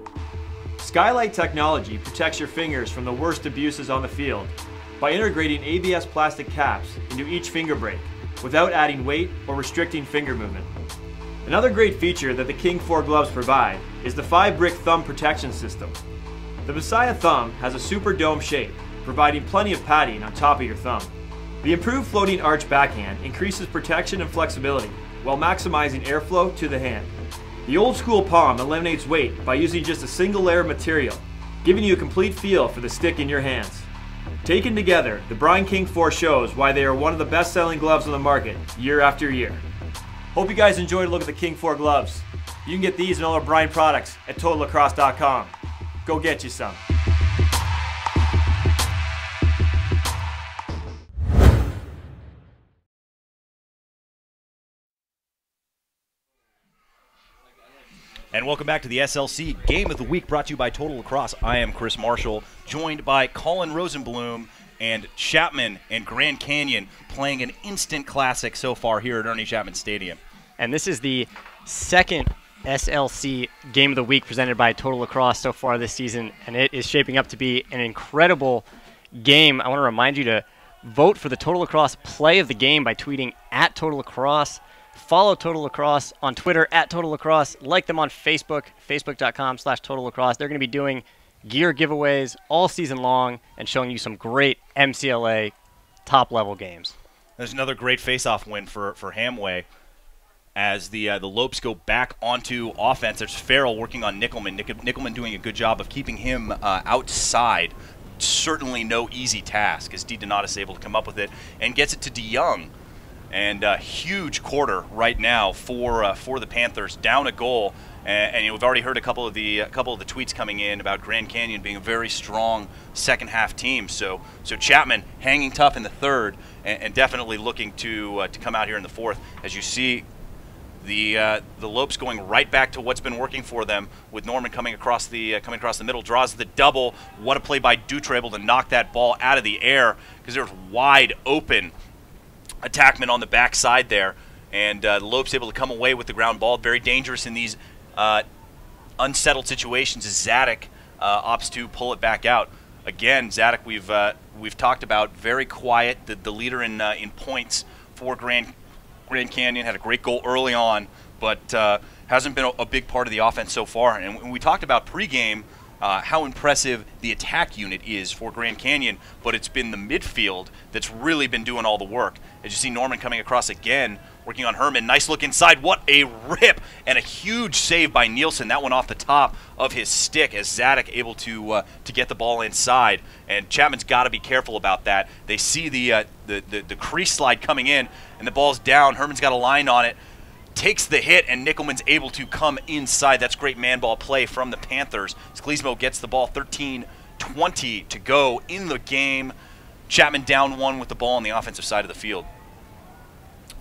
Skylight technology protects your fingers from the worst abuses on the field by integrating ABS plastic caps into each finger break without adding weight or restricting finger movement. Another great feature that the King 4 gloves provide is the 5-brick thumb protection system. The Messiah thumb has a super dome shape, providing plenty of padding on top of your thumb. The improved floating arch backhand increases protection and flexibility while maximizing airflow to the hand. The old school palm eliminates weight by using just a single layer of material, giving you a complete feel for the stick in your hands. Taken together, the Brian King 4 shows why they are one of the best-selling gloves on the market year after year. Hope you guys enjoyed a look at the King 4 gloves. You can get these and all our Brian products at TotalLacrosse.com. Go get you some. And welcome back to the SLC Game of the Week, brought to you by Total Lacrosse. I am Chris Marshall, joined by Colin Rosenblum and Chapman and Grand Canyon, playing an instant classic so far here at Ernie Chapman Stadium. And this is the second SLC Game of the Week presented by Total Lacrosse so far this season, and it is shaping up to be an incredible game. I want to remind you to vote for the Total Lacrosse Play of the Game by tweeting at Total Lacrosse. Follow Total Lacrosse on Twitter at Total Lacrosse. Like them on Facebook, facebook.com/Total Lacrosse. They're going to be doing gear giveaways all season long and showing you some great MCLA top-level games. There's another great face-off win for Hamway as the Lopes go back onto offense. There's Farrell working on Nickelman. Nickelman doing a good job of keeping him outside. Certainly no easy task as DeDonatis is able to come up with it and gets it to DeYoung. And a huge quarter right now for the Panthers, down a goal. And we've already heard a couple of the tweets coming in about Grand Canyon being a very strong second half team. So Chapman hanging tough in the third and definitely looking to come out here in the fourth. As you see, the Lopes going right back to what's been working for them, with Norman coming across the middle, draws the double. What a play by Dutra, able to knock that ball out of the air because there's wide open attackman on the backside there, and the Lopes able to come away with the ground ball. Very dangerous in these unsettled situations as Zadok opts to pull it back out. Again, Zadok we've talked about, very quiet, the leader in points for Grand Canyon. Had a great goal early on, but hasn't been a big part of the offense so far. And we talked about pregame how impressive the attack unit is for Grand Canyon, but it's been the midfield that's really been doing all the work. As you see Norman coming across again, working on Herman. Nice look inside. What a rip, and a huge save by Nielsen. That one off the top of his stick as Zadok able to get the ball inside. And Chapman's got to be careful about that. They see the crease slide coming in, and the ball's down. Herman's got a line on it. Takes the hit, and Nickelman's able to come inside. That's great man ball play from the Panthers. Skleesmo gets the ball, 13:20 to go in the game. Chapman down one with the ball on the offensive side of the field.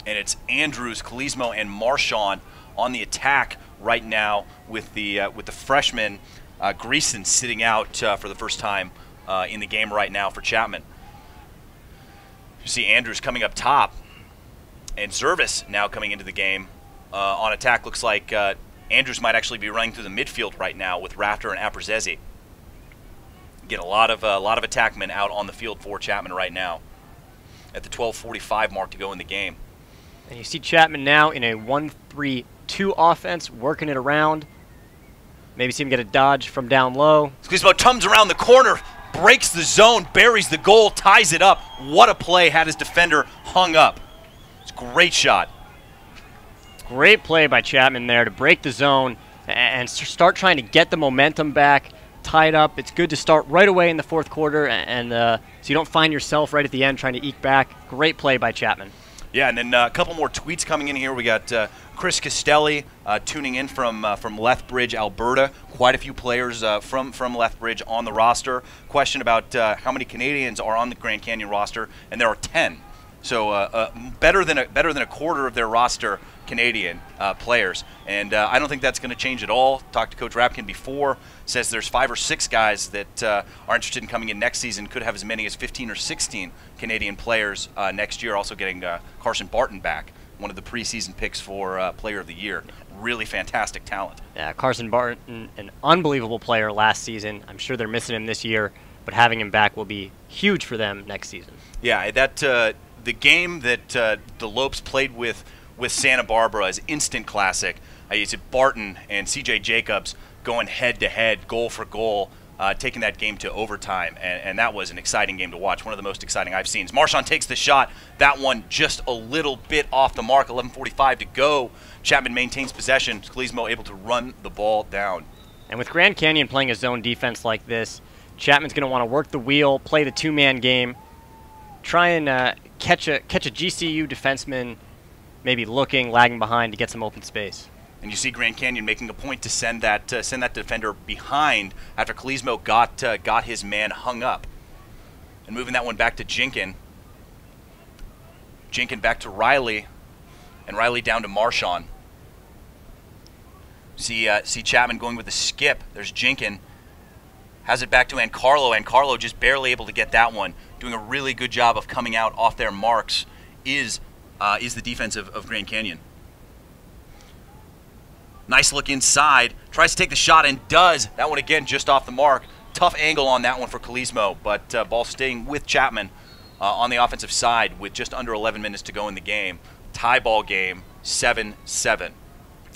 And it's Andrews, Skleesmo, and Marchand on the attack right now with the freshman Greason sitting out for the first time in the game right now for Chapman. You see Andrews coming up top, and Zervis now coming into the game. On attack, looks like Andrews might actually be running through the midfield right now with Rafter and Aprizezi. Get a lot of attackmen out on the field for Chapman right now at the 12:45 mark to go in the game. And you see Chapman now in a 1-3-2 offense, working it around. Maybe see him get a dodge from down low. Sclismo comes around the corner, breaks the zone, buries the goal, ties it up. What a play, had his defender hung up. It's a great shot. Great play by Chapman there to break the zone and start trying to get the momentum back, tied up. It's good to start right away in the fourth quarter, and so you don't find yourself right at the end trying to eke back. Great play by Chapman. Yeah, and then a couple more tweets coming in here. We got Chris Castelli tuning in from Lethbridge, Alberta. Quite a few players from Lethbridge on the roster. Question about how many Canadians are on the Grand Canyon roster, and there are 10. So better than a quarter of their roster Canadian players, and I don't think that's going to change at all. Talked to Coach Rapkin before. Says there's 5 or 6 guys that are interested in coming in next season. Could have as many as 15 or 16 Canadian players next year. Also getting Carson Barton back, one of the preseason picks for Player of the Year. Really fantastic talent. Yeah, Carson Barton, an unbelievable player last season. I'm sure they're missing him this year, but having him back will be huge for them next season. Yeah, that the game that the Lopes played with Santa Barbara is instant classic. It's Barton and C.J. Jacobs going head-to-head, goal for goal, taking that game to overtime, and that was an exciting game to watch, one of the most exciting I've seen. Marchand takes the shot. That one just a little bit off the mark, 11:45 to go. Chapman maintains possession. Sclismo able to run the ball down. And with Grand Canyon playing a zone defense like this, Chapman's going to want to work the wheel, play the two-man game, try and catch a GCU defenseman maybe looking, lagging behind to get some open space. And you see Grand Canyon making a point to send that defender behind after Sclismo got his man hung up. And moving that one back to Jinkin. Jinkin back to Riley, and Riley down to Marchand. See Chapman going with the skip. There's Jinkin. Has it back to Ancarlo. Ancarlo just barely able to get that one. Doing a really good job of coming out off their marks is the defense of Grand Canyon. Nice look inside. Tries to take the shot and does. That one again just off the mark. Tough angle on that one for Sclismo, but ball staying with Chapman on the offensive side with just under 11 minutes to go in the game. Tie ball game, 7-7.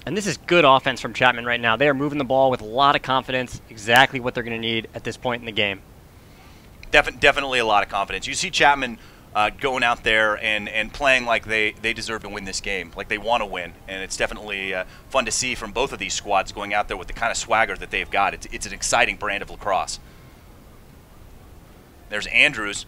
And this is good offense from Chapman right now. They are moving the ball with a lot of confidence, exactly what they're going to need at this point in the game. Definitely a lot of confidence. You see Chapman going out there and playing like they deserve to win this game, like they want to win. And it's definitely fun to see from both of these squads going out there with the kind of swagger that they've got. It's an exciting brand of lacrosse. There's Andrews.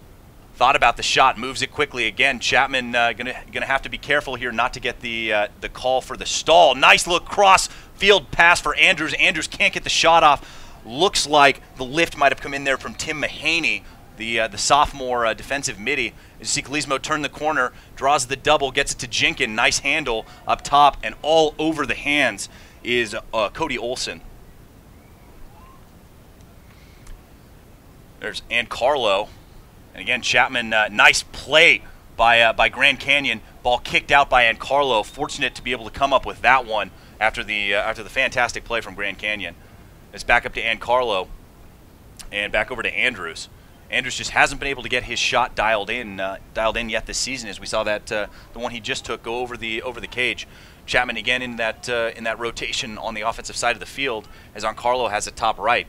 Thought about the shot, moves it quickly again. Chapman gonna have to be careful here not to get the call for the stall. Nice look cross field pass for Andrews. Andrews can't get the shot off. Looks like the lift might have come in there from Tim Mahaney, the sophomore defensive midi. You see Sclismo turn the corner, draws the double, gets it to Jinkin. Nice handle up top, and all over the hands is Cody Olson. There's Ancarlo. And again, Chapman, nice play by Grand Canyon. Ball kicked out by Ancarlo. Fortunate to be able to come up with that one after the fantastic play from Grand Canyon. It's back up to Ancarlo and back over to Andrews. Andrews just hasn't been able to get his shot dialed in yet this season, as we saw that the one he just took go over the cage. Chapman again in that rotation on the offensive side of the field as Ancarlo has it top right.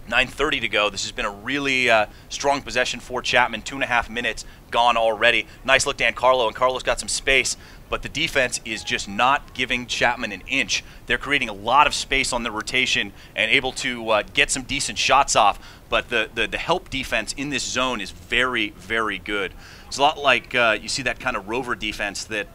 9:30 to go. This has been a really strong possession for Chapman. 2.5 minutes gone already. Nice look to Ancarlo, and Carlo's got some space, but the defense is just not giving Chapman an inch. They're creating a lot of space on the rotation and able to get some decent shots off, but the help defense in this zone is very, very good. It's a lot like you see that kind of rover defense that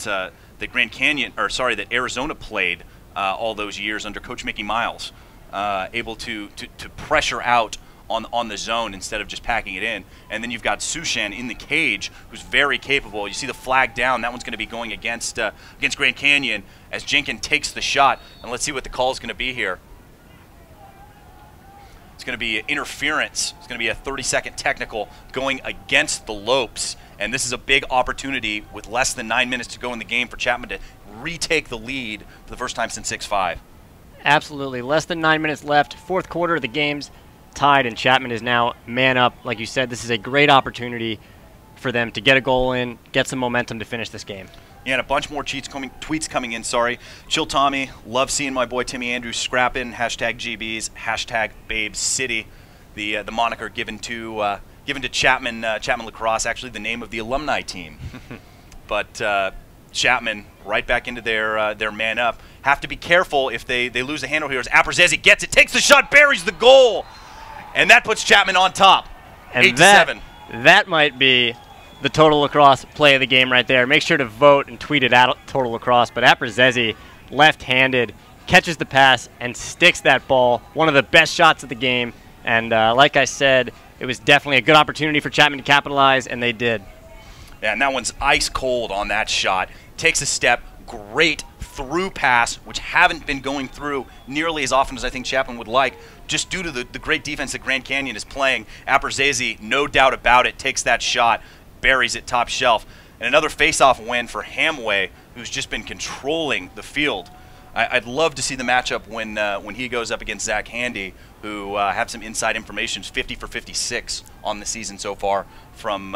that Arizona played all those years under Coach Mickey Miles. Able to pressure out on the zone instead of just packing it in. And then you've got Sushan in the cage, who's very capable. You see the flag down. That one's going to be going against Grand Canyon as Jinkin takes the shot. And let's see what the call is going to be here. It's going to be interference. It's going to be a 30-second technical going against the Lopes. And this is a big opportunity with less than 9 minutes to go in the game for Chapman to retake the lead for the first time since 6-5. Absolutely. Less than 9 minutes left. Fourth quarter of the game's tied, and Chapman is now man up. Like you said, this is a great opportunity for them to get a goal in, get some momentum to finish this game. Yeah, and a bunch more tweets coming in, sorry. Chill Tommy, love seeing my boy Timmy Andrews scrapping, hashtag GBs, hashtag Babes City, the moniker given to Chapman, Chapman Lacrosse, actually the name of the alumni team. But Chapman right back into their man up. Have to be careful if they lose the handle here as Aperzezi gets it, takes the shot, buries the goal, and that puts Chapman on top, and 8-7. That might be the Total Lacrosse play of the game right there. Make sure to vote and tweet it at Total Lacrosse. But Aperzezi, left-handed, catches the pass and sticks that ball. One of the best shots of the game. And like I said, it was definitely a good opportunity for Chapman to capitalize, and they did. Yeah, and that one's ice cold on that shot. Takes a step, great through pass, which haven't been going through nearly as often as I think Chapman would like, just due to the great defense that Grand Canyon is playing. Aperzezi, no doubt about it, takes that shot, buries it top shelf. And another face-off win for Hamway, who's just been controlling the field. I'd love to see the matchup when he goes up against Zach Handy, who have some inside information, 50 for 56 on the season so far from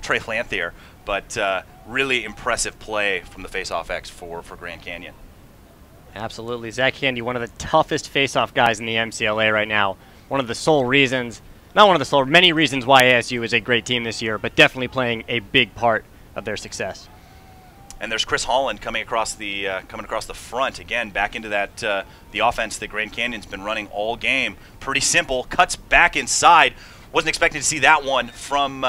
Trey Lanthier. But really impressive play from the face-off X for Grand Canyon. Absolutely. Zach Handy, one of the toughest face-off guys in the MCLA right now. One of the sole reasons, not one of the sole, many reasons why ASU is a great team this year, but definitely playing a big part of their success. And there's Chris Holland coming across the front again, back into that the offense that Grand Canyon's been running all game. Pretty simple, cuts back inside. Wasn't expecting to see that one from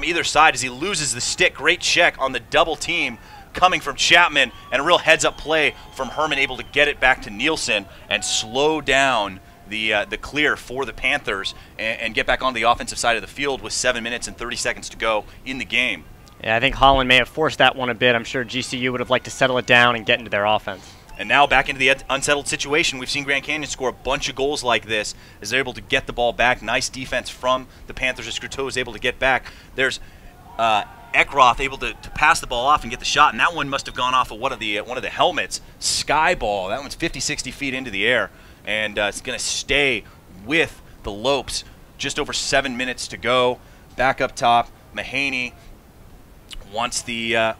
either side as he loses the stick. Great check on the double team coming from Chapman, and a real heads-up play from Herman, able to get it back to Nielsen and slow down the clear for the Panthers and get back on the offensive side of the field with 7 minutes and 30 seconds to go in the game. Yeah, I think Holland may have forced that one a bit. I'm sure GCU would have liked to settle it down and get into their offense. And now back into the unsettled situation. We've seen Grand Canyon score a bunch of goals like this as they're able to get the ball back. Nice defense from the Panthers as Croteau is able to get back. There's Eckroth able to pass the ball off and get the shot, and that one must have gone off of one of the helmets. Sky ball. That one's 50, 60 feet into the air, and it's going to stay with the Lopes. Just over 7 minutes to go. Back up top, Mahaney wants the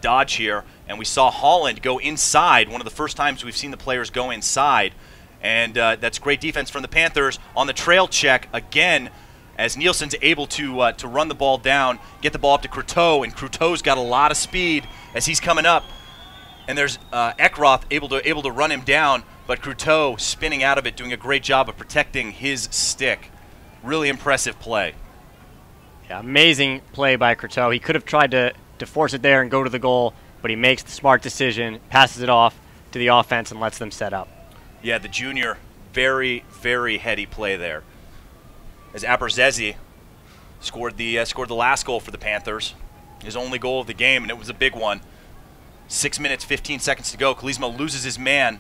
dodge here, and we saw Holland go inside. One of the first times we've seen the players go inside, and that's great defense from the Panthers on the trail check again, as Nielsen's able to run the ball down, get the ball up to Croteau, and Croteau's got a lot of speed as he's coming up, and there's Eckroth able to run him down, but Croteau spinning out of it, doing a great job of protecting his stick. Really impressive play. Yeah, amazing play by Croteau. He could have tried to force it there and go to the goal, but he makes the smart decision, passes it off to the offense, and lets them set up. Yeah, the junior, very, very heady play there. As Aperzezi scored the last goal for the Panthers, his only goal of the game, and it was a big one. 6 minutes, 15 seconds to go. Kalismo loses his man.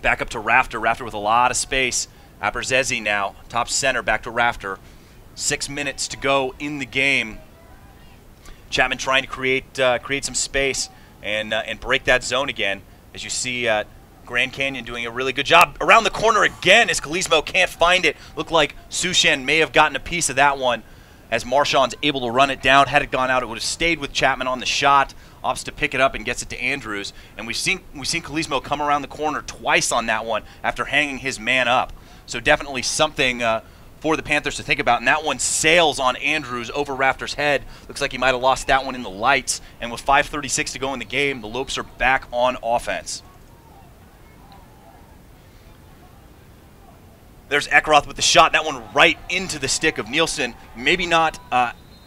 Back up to Rafter. Rafter with a lot of space. Aperzezi now, top center, back to Rafter. 6 minutes to go in the game. Chapman trying to create some space and break that zone again. As you see Grand Canyon doing a really good job. Around the corner again as Kalismo can't find it. Looked like Sushan may have gotten a piece of that one as Marchand's able to run it down. Had it gone out, it would have stayed with Chapman on the shot. Opts to pick it up and gets it to Andrews. And we've seen Kalismo come around the corner twice on that one after hanging his man up. So definitely something for the Panthers to think about. And that one sails on Andrews over Rafter's head. Looks like he might have lost that one in the lights. And with 5:36 to go in the game, the Lopes are back on offense. There's Eckroth with the shot. That one right into the stick of Nielsen. Maybe not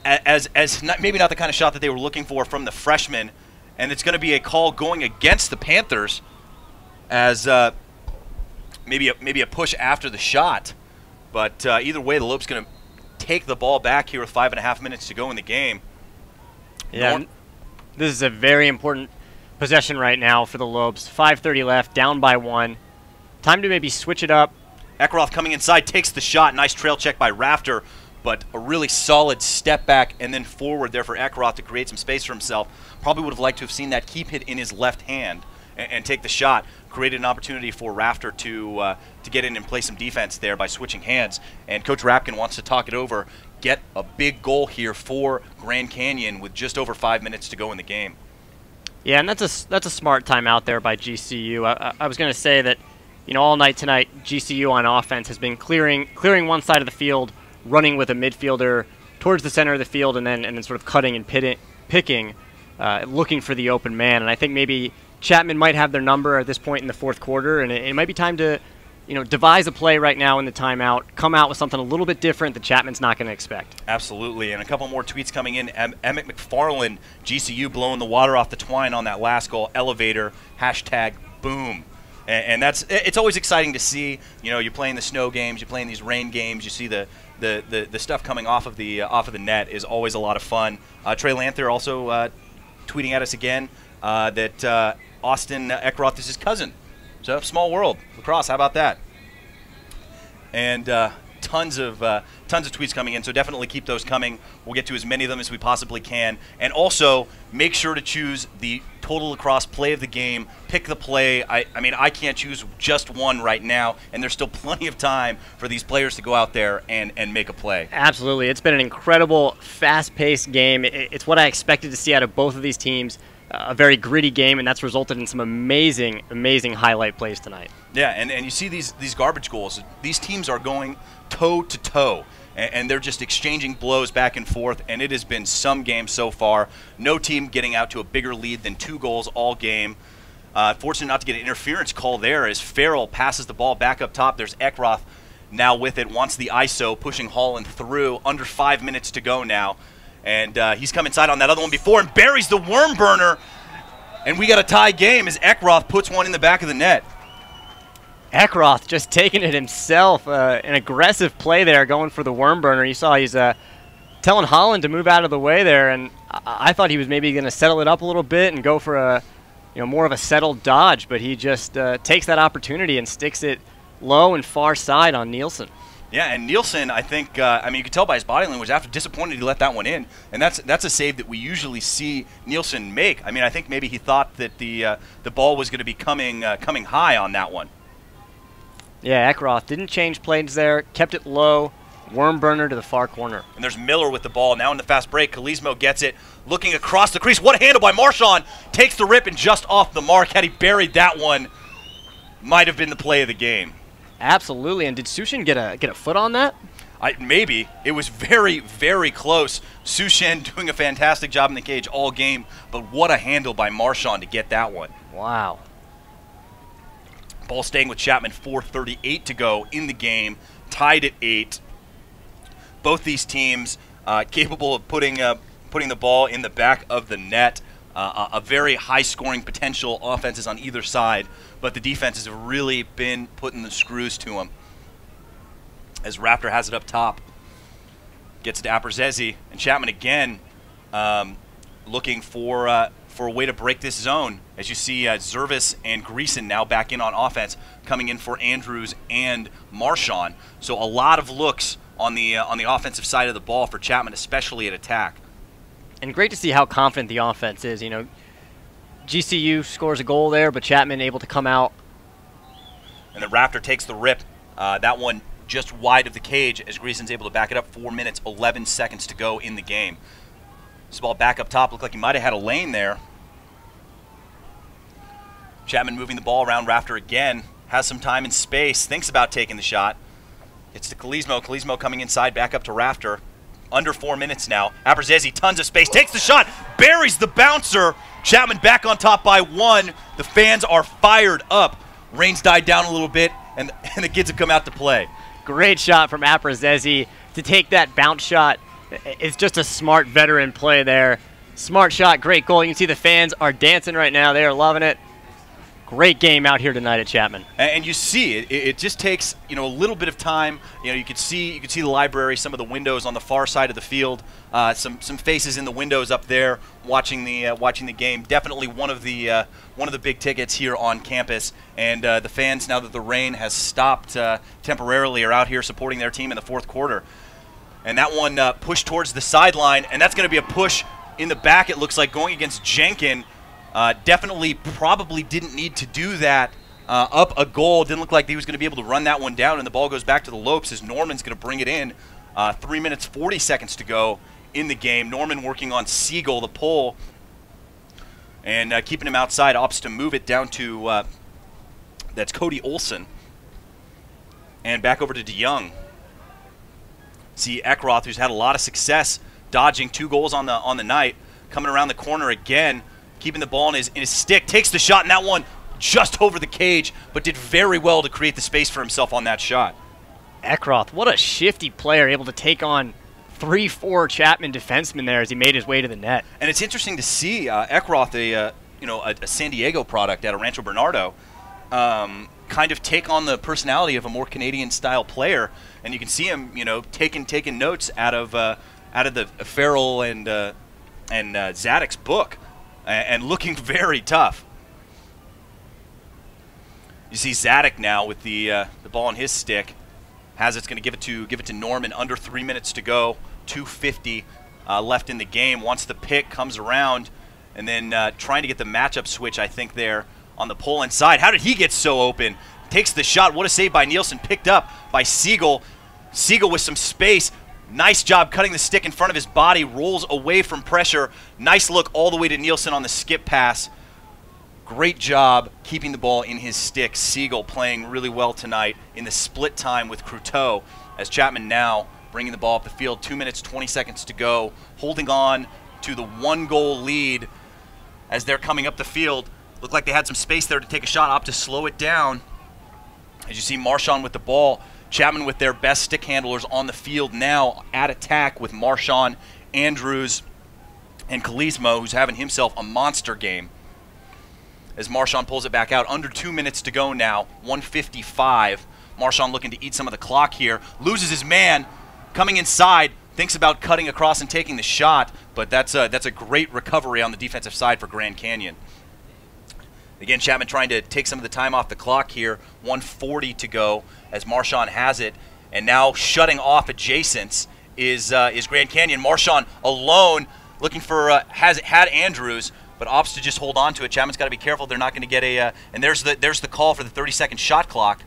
maybe not the kind of shot that they were looking for from the freshman. And it's going to be a call going against the Panthers as maybe a push after the shot. But either way, the Lopes going to take the ball back here with 5.5 minutes to go in the game. Yeah, this is a very important possession right now for the Lopes. 5:30 left, down by 1. Time to maybe switch it up. Eckroth coming inside, takes the shot. Nice trail check by Rafter, but a really solid step back and then forward there for Eckroth to create some space for himself. Probably would have liked to have seen that keep hit in his left hand and take the shot. Created an opportunity for Rafter to get in and play some defense there by switching hands. And Coach Rapkin wants to talk it over, get a big goal here for Grand Canyon with just over 5 minutes to go in the game. Yeah, and that's a smart timeout there by GCU. I was going to say that, all night tonight, GCU on offense has been clearing one side of the field, running with a midfielder towards the center of the field, and then sort of cutting and picking, looking for the open man. And I think maybe Chapman might have their number at this point in the fourth quarter, and it might be time to, devise a play right now in the timeout, come out with something a little bit different that Chapman's not going to expect. Absolutely, and a couple more tweets coming in. Emmett McFarland, GCU blowing the water off the twine on that last goal, elevator, #boom. And it's always exciting to see. You're playing the snow games, you're playing these rain games, you see the stuff coming off of the net is always a lot of fun. Trey Lanther also tweeting at us again that Austin Eckroth is his cousin. So small world, lacrosse. How about that? And tons of tweets coming in. So definitely keep those coming. We'll get to as many of them as we possibly can. And also make sure to choose the Total Lacrosse play of the game. Pick the play. I mean, I can't choose just one right now, and there's still plenty of time for these players to go out there and make a play. Absolutely. It's been an incredible, fast-paced game. It's what I expected to see out of both of these teams. A very gritty game, and that's resulted in some amazing, amazing highlight plays tonight. Yeah, and you see these garbage goals. These teams are going toe-to-toe, and they're just exchanging blows back and forth, and it has been some game so far. No team getting out to a bigger lead than 2 goals all game. Fortunate not to get an interference call there as Farrell passes the ball back up top. There's Eckroth now with it, wants the ISO, pushing Holland through. Under 5 minutes to go now. And he's come inside on that other one before and buries the worm burner. And we got a tie game as Eckroth puts one in the back of the net. Eckroth just taking it himself. An aggressive play there, going for the worm burner. You saw he's telling Holland to move out of the way there, and I thought he was maybe going to settle it up a little bit and go for a more of a settled dodge, but he just takes that opportunity and sticks it low and far side on Nielsen. Yeah, and Nielsen, I think, you could tell by his body language, after disappointed he let that one in, and that's a save that we usually see Nielsen make. I mean, I think maybe he thought that the ball was going to be coming high on that one. Yeah, Eckroth didn't change plays there, kept it low, worm burner to the far corner. And there's Miller with the ball now in the fast break. Kalismo gets it, looking across the crease. What a handle by Marchand! Takes the rip and just off the mark. Had he buried that one, might have been the play of the game. Absolutely, and did Sushin get a foot on that? Maybe. It was very, very close. Sushin doing a fantastic job in the cage all game, but what a handle by Marchand to get that one. Wow. Ball staying with Chapman, 4:38 to go in the game, tied at 8. Both these teams capable of putting the ball in the back of the net. A very high-scoring potential offenses on either side, but the defenses have really been putting the screws to them. As Raptor has it up top, gets to Aperzezi, and Chapman again looking for a way to break this zone. As you see, Zervis and Greason now back in on offense, coming in for Andrews and Marchand. So a lot of looks on the offensive side of the ball for Chapman, especially at attack. And great to see how confident the offense is. GCU scores a goal there, but Chapman able to come out. And the Raptor takes the rip. That one just wide of the cage as Greason's able to back it up. 4 minutes, 11 seconds to go in the game. This ball back up top. Looked like he might have had a lane there. Chapman moving the ball around Raptor again. Has some time and space. Thinks about taking the shot. It's to Kalismo. Kalismo coming inside, back up to Raptor. Under 4 minutes now. Aperzezi, tons of space, takes the shot, buries the bouncer. Chapman back on top by 1. The fans are fired up. Rain's died down a little bit, and the kids have come out to play. Great shot from Aperzezi to take that bounce shot. It's just a smart veteran play there. Smart shot, great goal. You can see the fans are dancing right now. They are loving it. Great game out here tonight at Chapman. And you see it just takes a little bit of time. You could see the library, some of the windows on the far side of the field, some faces in the windows up there watching the game. Definitely one of the big tickets here on campus. And the fans, now that the rain has stopped temporarily, are out here supporting their team in the fourth quarter. And that one pushed towards the sideline, and that's going to be a push in the back. It looks like going against Jenkin. Definitely probably didn't need to do that up a goal. Didn't look like he was going to be able to run that one down, and the ball goes back to the Lopes as Norman's going to bring it in. 3 minutes, 40 seconds to go in the game. Norman working on Siegel, the pull, and keeping him outside. Opts to move it down to, that's Cody Olson. And back over to DeYoung. See Eckroth, who's had a lot of success dodging 2 goals on the night, coming around the corner again, keeping the ball in his stick, takes the shot, and that one just over the cage, but did very well to create the space for himself on that shot. Eckroth, what a shifty player, able to take on 3-4 Chapman defensemen there as he made his way to the net. And it's interesting to see Eckroth, a San Diego product out of Rancho Bernardo, kind of take on the personality of a more Canadian-style player, and you can see him, taking notes out of the Farrell and Zadok's book, and looking very tough. You see Zadok now with the ball on his stick. Hazard's going to give it to Norman. Under 3 minutes to go. 2:50 left in the game. Once the pick comes around, and then trying to get the matchup switch, I think, there on the pull inside. How did he get so open? Takes the shot. What a save by Nielsen. Picked up by Siegel. Siegel with some space. Nice job cutting the stick in front of his body. Rolls away from pressure. Nice look all the way to Nielsen on the skip pass. Great job keeping the ball in his stick. Siegel playing really well tonight in the split time with Croteau, as Chapman now bringing the ball up the field. 2 minutes, 20 seconds to go. Holding on to the 1-goal lead as they're coming up the field. Looked like they had some space there to take a shot, opt to slow it down. As you see Marchand with the ball. Chapman with their best stick handlers on the field now at attack with Marchand, Andrews, and Kalismo, who's having himself a monster game. As Marchand pulls it back out. Under 2 minutes to go now. 1:55. Marchand looking to eat some of the clock here. Loses his man. Coming inside. Thinks about cutting across and taking the shot. But that's a great recovery on the defensive side for Grand Canyon. Again, Chapman trying to take some of the time off the clock here. 1:40 to go as Marchand has it. And now shutting off adjacents is Grand Canyon. Marchand alone looking for had Andrews, but opts to just hold on to it. Chapman's got to be careful. They're not going to get a and there's the call for the 30-second shot clock.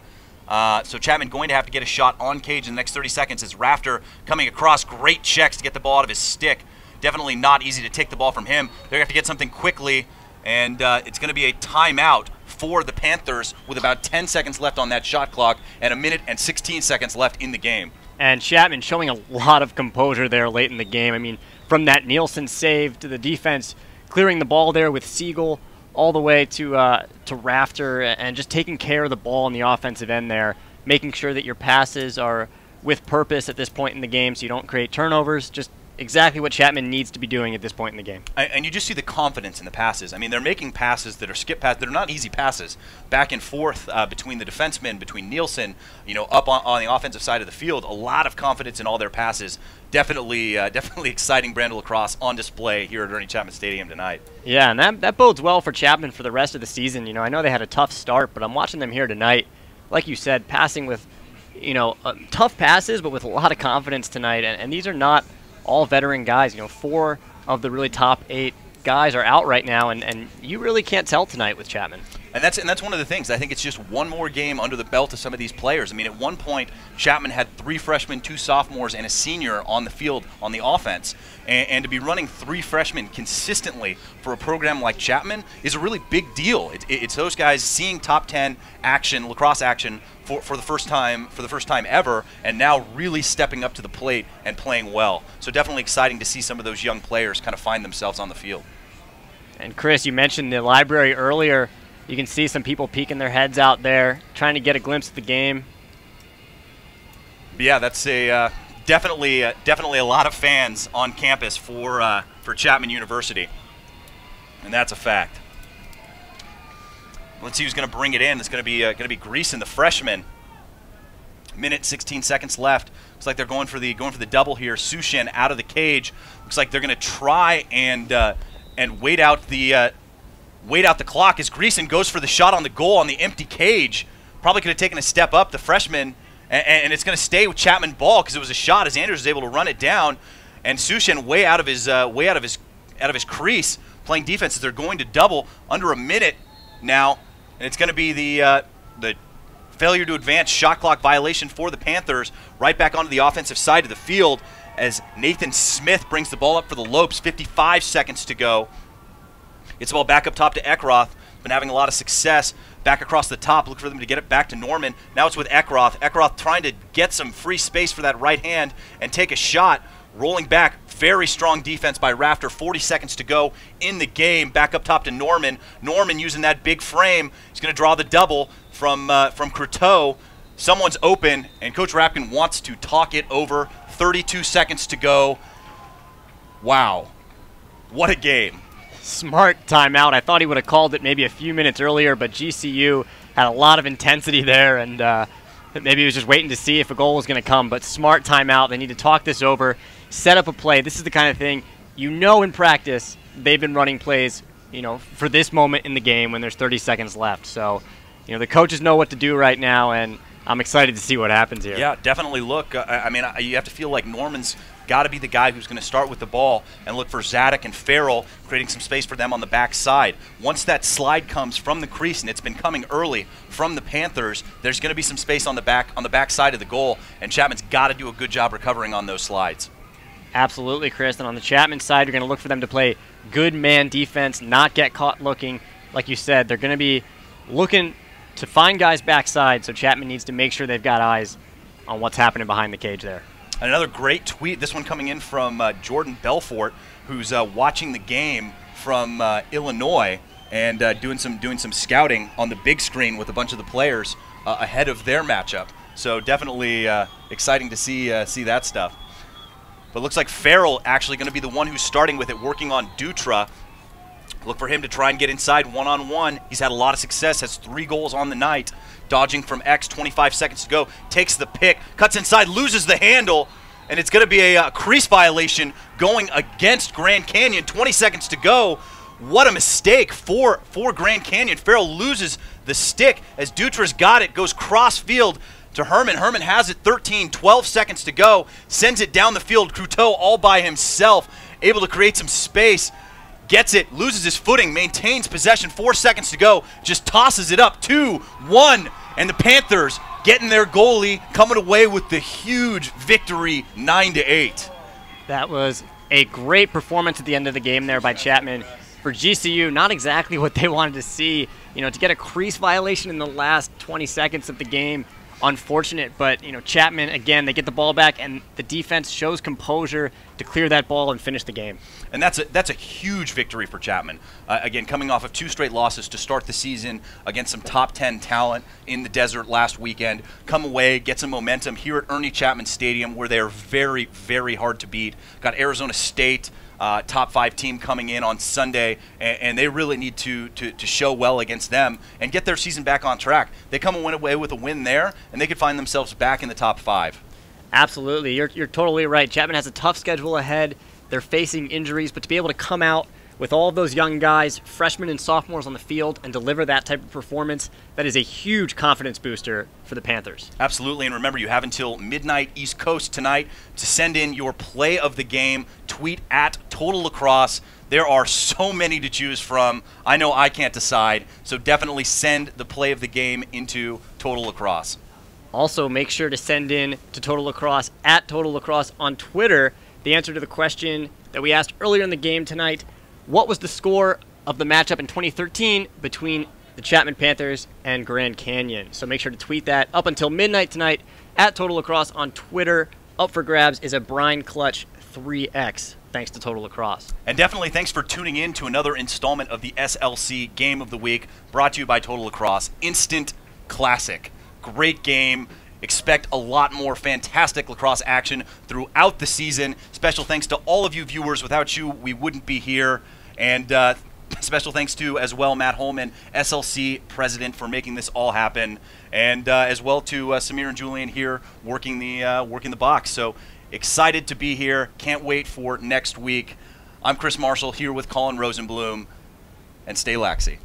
So Chapman going to have to get a shot on cage in the next 30 seconds as Rafter coming across. Great checks to get the ball out of his stick. Definitely not easy to take the ball from him. They're going to have to get something quickly, and it's going to be a timeout for the Panthers with about 10 seconds left on that shot clock and 1 minute and 16 seconds left in the game. And Chapman showing a lot of composure there late in the game. I mean, from that Nielsen save to the defense clearing the ball there with Siegel all the way to Rafter, and just taking care of the ball on the offensive end there, making sure that your passes are with purpose at this point in the game so you don't create turnovers. Just exactly what Chapman needs to be doing at this point in the game. And you just see the confidence in the passes. I mean, they're making passes that are skip passes. They're not easy passes. Back and forth between the defensemen, between Nielsen, up on the offensive side of the field. A lot of confidence in all their passes. Definitely exciting brand of lacrosse on display here at Ernie Chapman Stadium tonight. Yeah, and that bodes well for Chapman for the rest of the season. I know they had a tough start, but I'm watching them here tonight. Like you said, passing with, tough passes, but with a lot of confidence tonight. And these are not all veteran guys. 4 of the really top 8 guys are out right now, and you really can't tell tonight with Chapman. And that's one of the things. I think it's just one more game under the belt of some of these players. I mean, at one point, Chapman had 3 freshmen, 2 sophomores, and a senior on the field on the offense. And to be running 3 freshmen consistently for a program like Chapman is a really big deal. It's those guys seeing top 10 action, lacrosse action, for the first time ever, and now really stepping up to the plate and playing well. So definitely exciting to see some of those young players kind of find themselves on the field. And Chris, you mentioned the library earlier. You can see some people peeking their heads out there, trying to get a glimpse of the game. Yeah, that's definitely a lot of fans on campus for Chapman University, and that's a fact. Let's see who's going to bring it in. It's going to be Greason, the freshman. Minute 16 seconds left. Looks like they're going for the double here. Sushin out of the cage. Looks like they're going to try and wait out the clock as Greason goes for the shot on the goal on the empty cage. Probably could have taken a step up, the freshman, and it's going to stay with Chapman ball because it was a shot as Andrews was able to run it down, and Sushin way out of his crease playing defense. They're going to double under a minute now, and it's going to be the failure to advance shot clock violation for the Panthers. Right back onto the offensive side of the field as Nathan Smith brings the ball up for the Lopes. 55 seconds to go. It's the ball back up top to Eckroth. Been having a lot of success back across the top. Look for them to get it back to Norman. Now it's with Eckroth. Eckroth trying to get some free space for that right hand and take a shot. Rolling back. Very strong defense by Rafter. 40 seconds to go in the game. Back up top to Norman. Norman using that big frame. He's going to draw the double from Croteau. Someone's open, and Coach Rapkin wants to talk it over. 32 seconds to go. Wow. What a game. Smart timeout. I thought he would have called it maybe a few minutes earlier, but GCU had a lot of intensity there, and maybe he was just waiting to see if a goal was going to come. But smart timeout. They need to talk this over, set up a play. This is the kind of thing, in practice, they've been running plays, for this moment in the game when there's 30 seconds left. So, the coaches know what to do right now, and I'm excited to see what happens here. Yeah, definitely look. You have to feel like Norman's got to be the guy who's going to start with the ball and look for Zadok and Farrell, creating some space for them on the back side. Once that slide comes from the crease, and it's been coming early from the Panthers, there's going to be some space on the back side of the goal, and Chapman's got to do a good job recovering on those slides. Absolutely, Chris. And on the Chapman side, you're going to look for them to play good man defense, not get caught looking. Like you said, they're going to be looking to find guys backside, so Chapman needs to make sure they've got eyes on what's happening behind the cage there. Another great tweet, this one coming in from Jordan Belfort, who's watching the game from Illinois and doing some scouting on the big screen with a bunch of the players ahead of their matchup. So definitely exciting to see that stuff. But looks like Farrell actually going to be the one who's starting with it, working on Dutra. Look for him to try and get inside one-on-one. He's had a lot of success, has 3 goals on the night. Dodging from X, 25 seconds to go. Takes the pick, cuts inside, loses the handle, and it's going to be a crease violation going against Grand Canyon. 20 seconds to go. What a mistake for Grand Canyon. Farrell loses the stick as Dutra's got it, goes cross field to Herman. Herman has it, 12 seconds to go. Sends it down the field. Croteau all by himself, able to create some space. Gets it, loses his footing, maintains possession, 4 seconds to go, just tosses it up, 2-1, and the Panthers getting their goalie, coming away with the huge victory, 9-8. That was a great performance at the end of the game there by Chapman. For GCU, not exactly what they wanted to see, to get a crease violation in the last 20 seconds of the game. Unfortunate, but Chapman, again, they get the ball back, and the defense shows composure to clear that ball and finish the game. And that's a huge victory for Chapman. Again, coming off of 2 straight losses to start the season against some top 10 talent in the desert last weekend. Come away, get some momentum here at Ernie Chapman Stadium, where they're very, very hard to beat. Got Arizona State, top 5 team coming in on Sunday, and they really need to show well against them and get their season back on track. They come away with a win there, and they could find themselves back in the top 5. Absolutely. You're totally right. Chapman has a tough schedule ahead. They're facing injuries, but to be able to come out with all of those young guys, freshmen and sophomores on the field, and deliver that type of performance, that is a huge confidence booster for the Panthers. Absolutely, and remember, you have until midnight East Coast tonight to send in your play of the game. Tweet at Total Lacrosse. There are so many to choose from. I know I can't decide, so definitely send the play of the game into Total Lacrosse. Also, make sure to send in to Total Lacrosse at Total Lacrosse on Twitter the answer to the question that we asked earlier in the game tonight. What was the score of the matchup in 2013 between the Chapman Panthers and Grand Canyon? So make sure to tweet that up until midnight tonight at Total Lacrosse on Twitter. Up for grabs is a Brine Clutch 3X, thanks to Total Lacrosse. And definitely thanks for tuning in to another installment of the SLC Game of the Week, brought to you by Total Lacrosse. Instant classic. Great game. Expect a lot more fantastic lacrosse action throughout the season. Special thanks to all of you viewers. Without you, we wouldn't be here. And special thanks to, as well, Matt Holman, SLC president, for making this all happen. And as well to Samir and Julian here working the box. So excited to be here. Can't wait for next week. I'm Chris Marshall here with Colin Rosenblum. And stay laxy.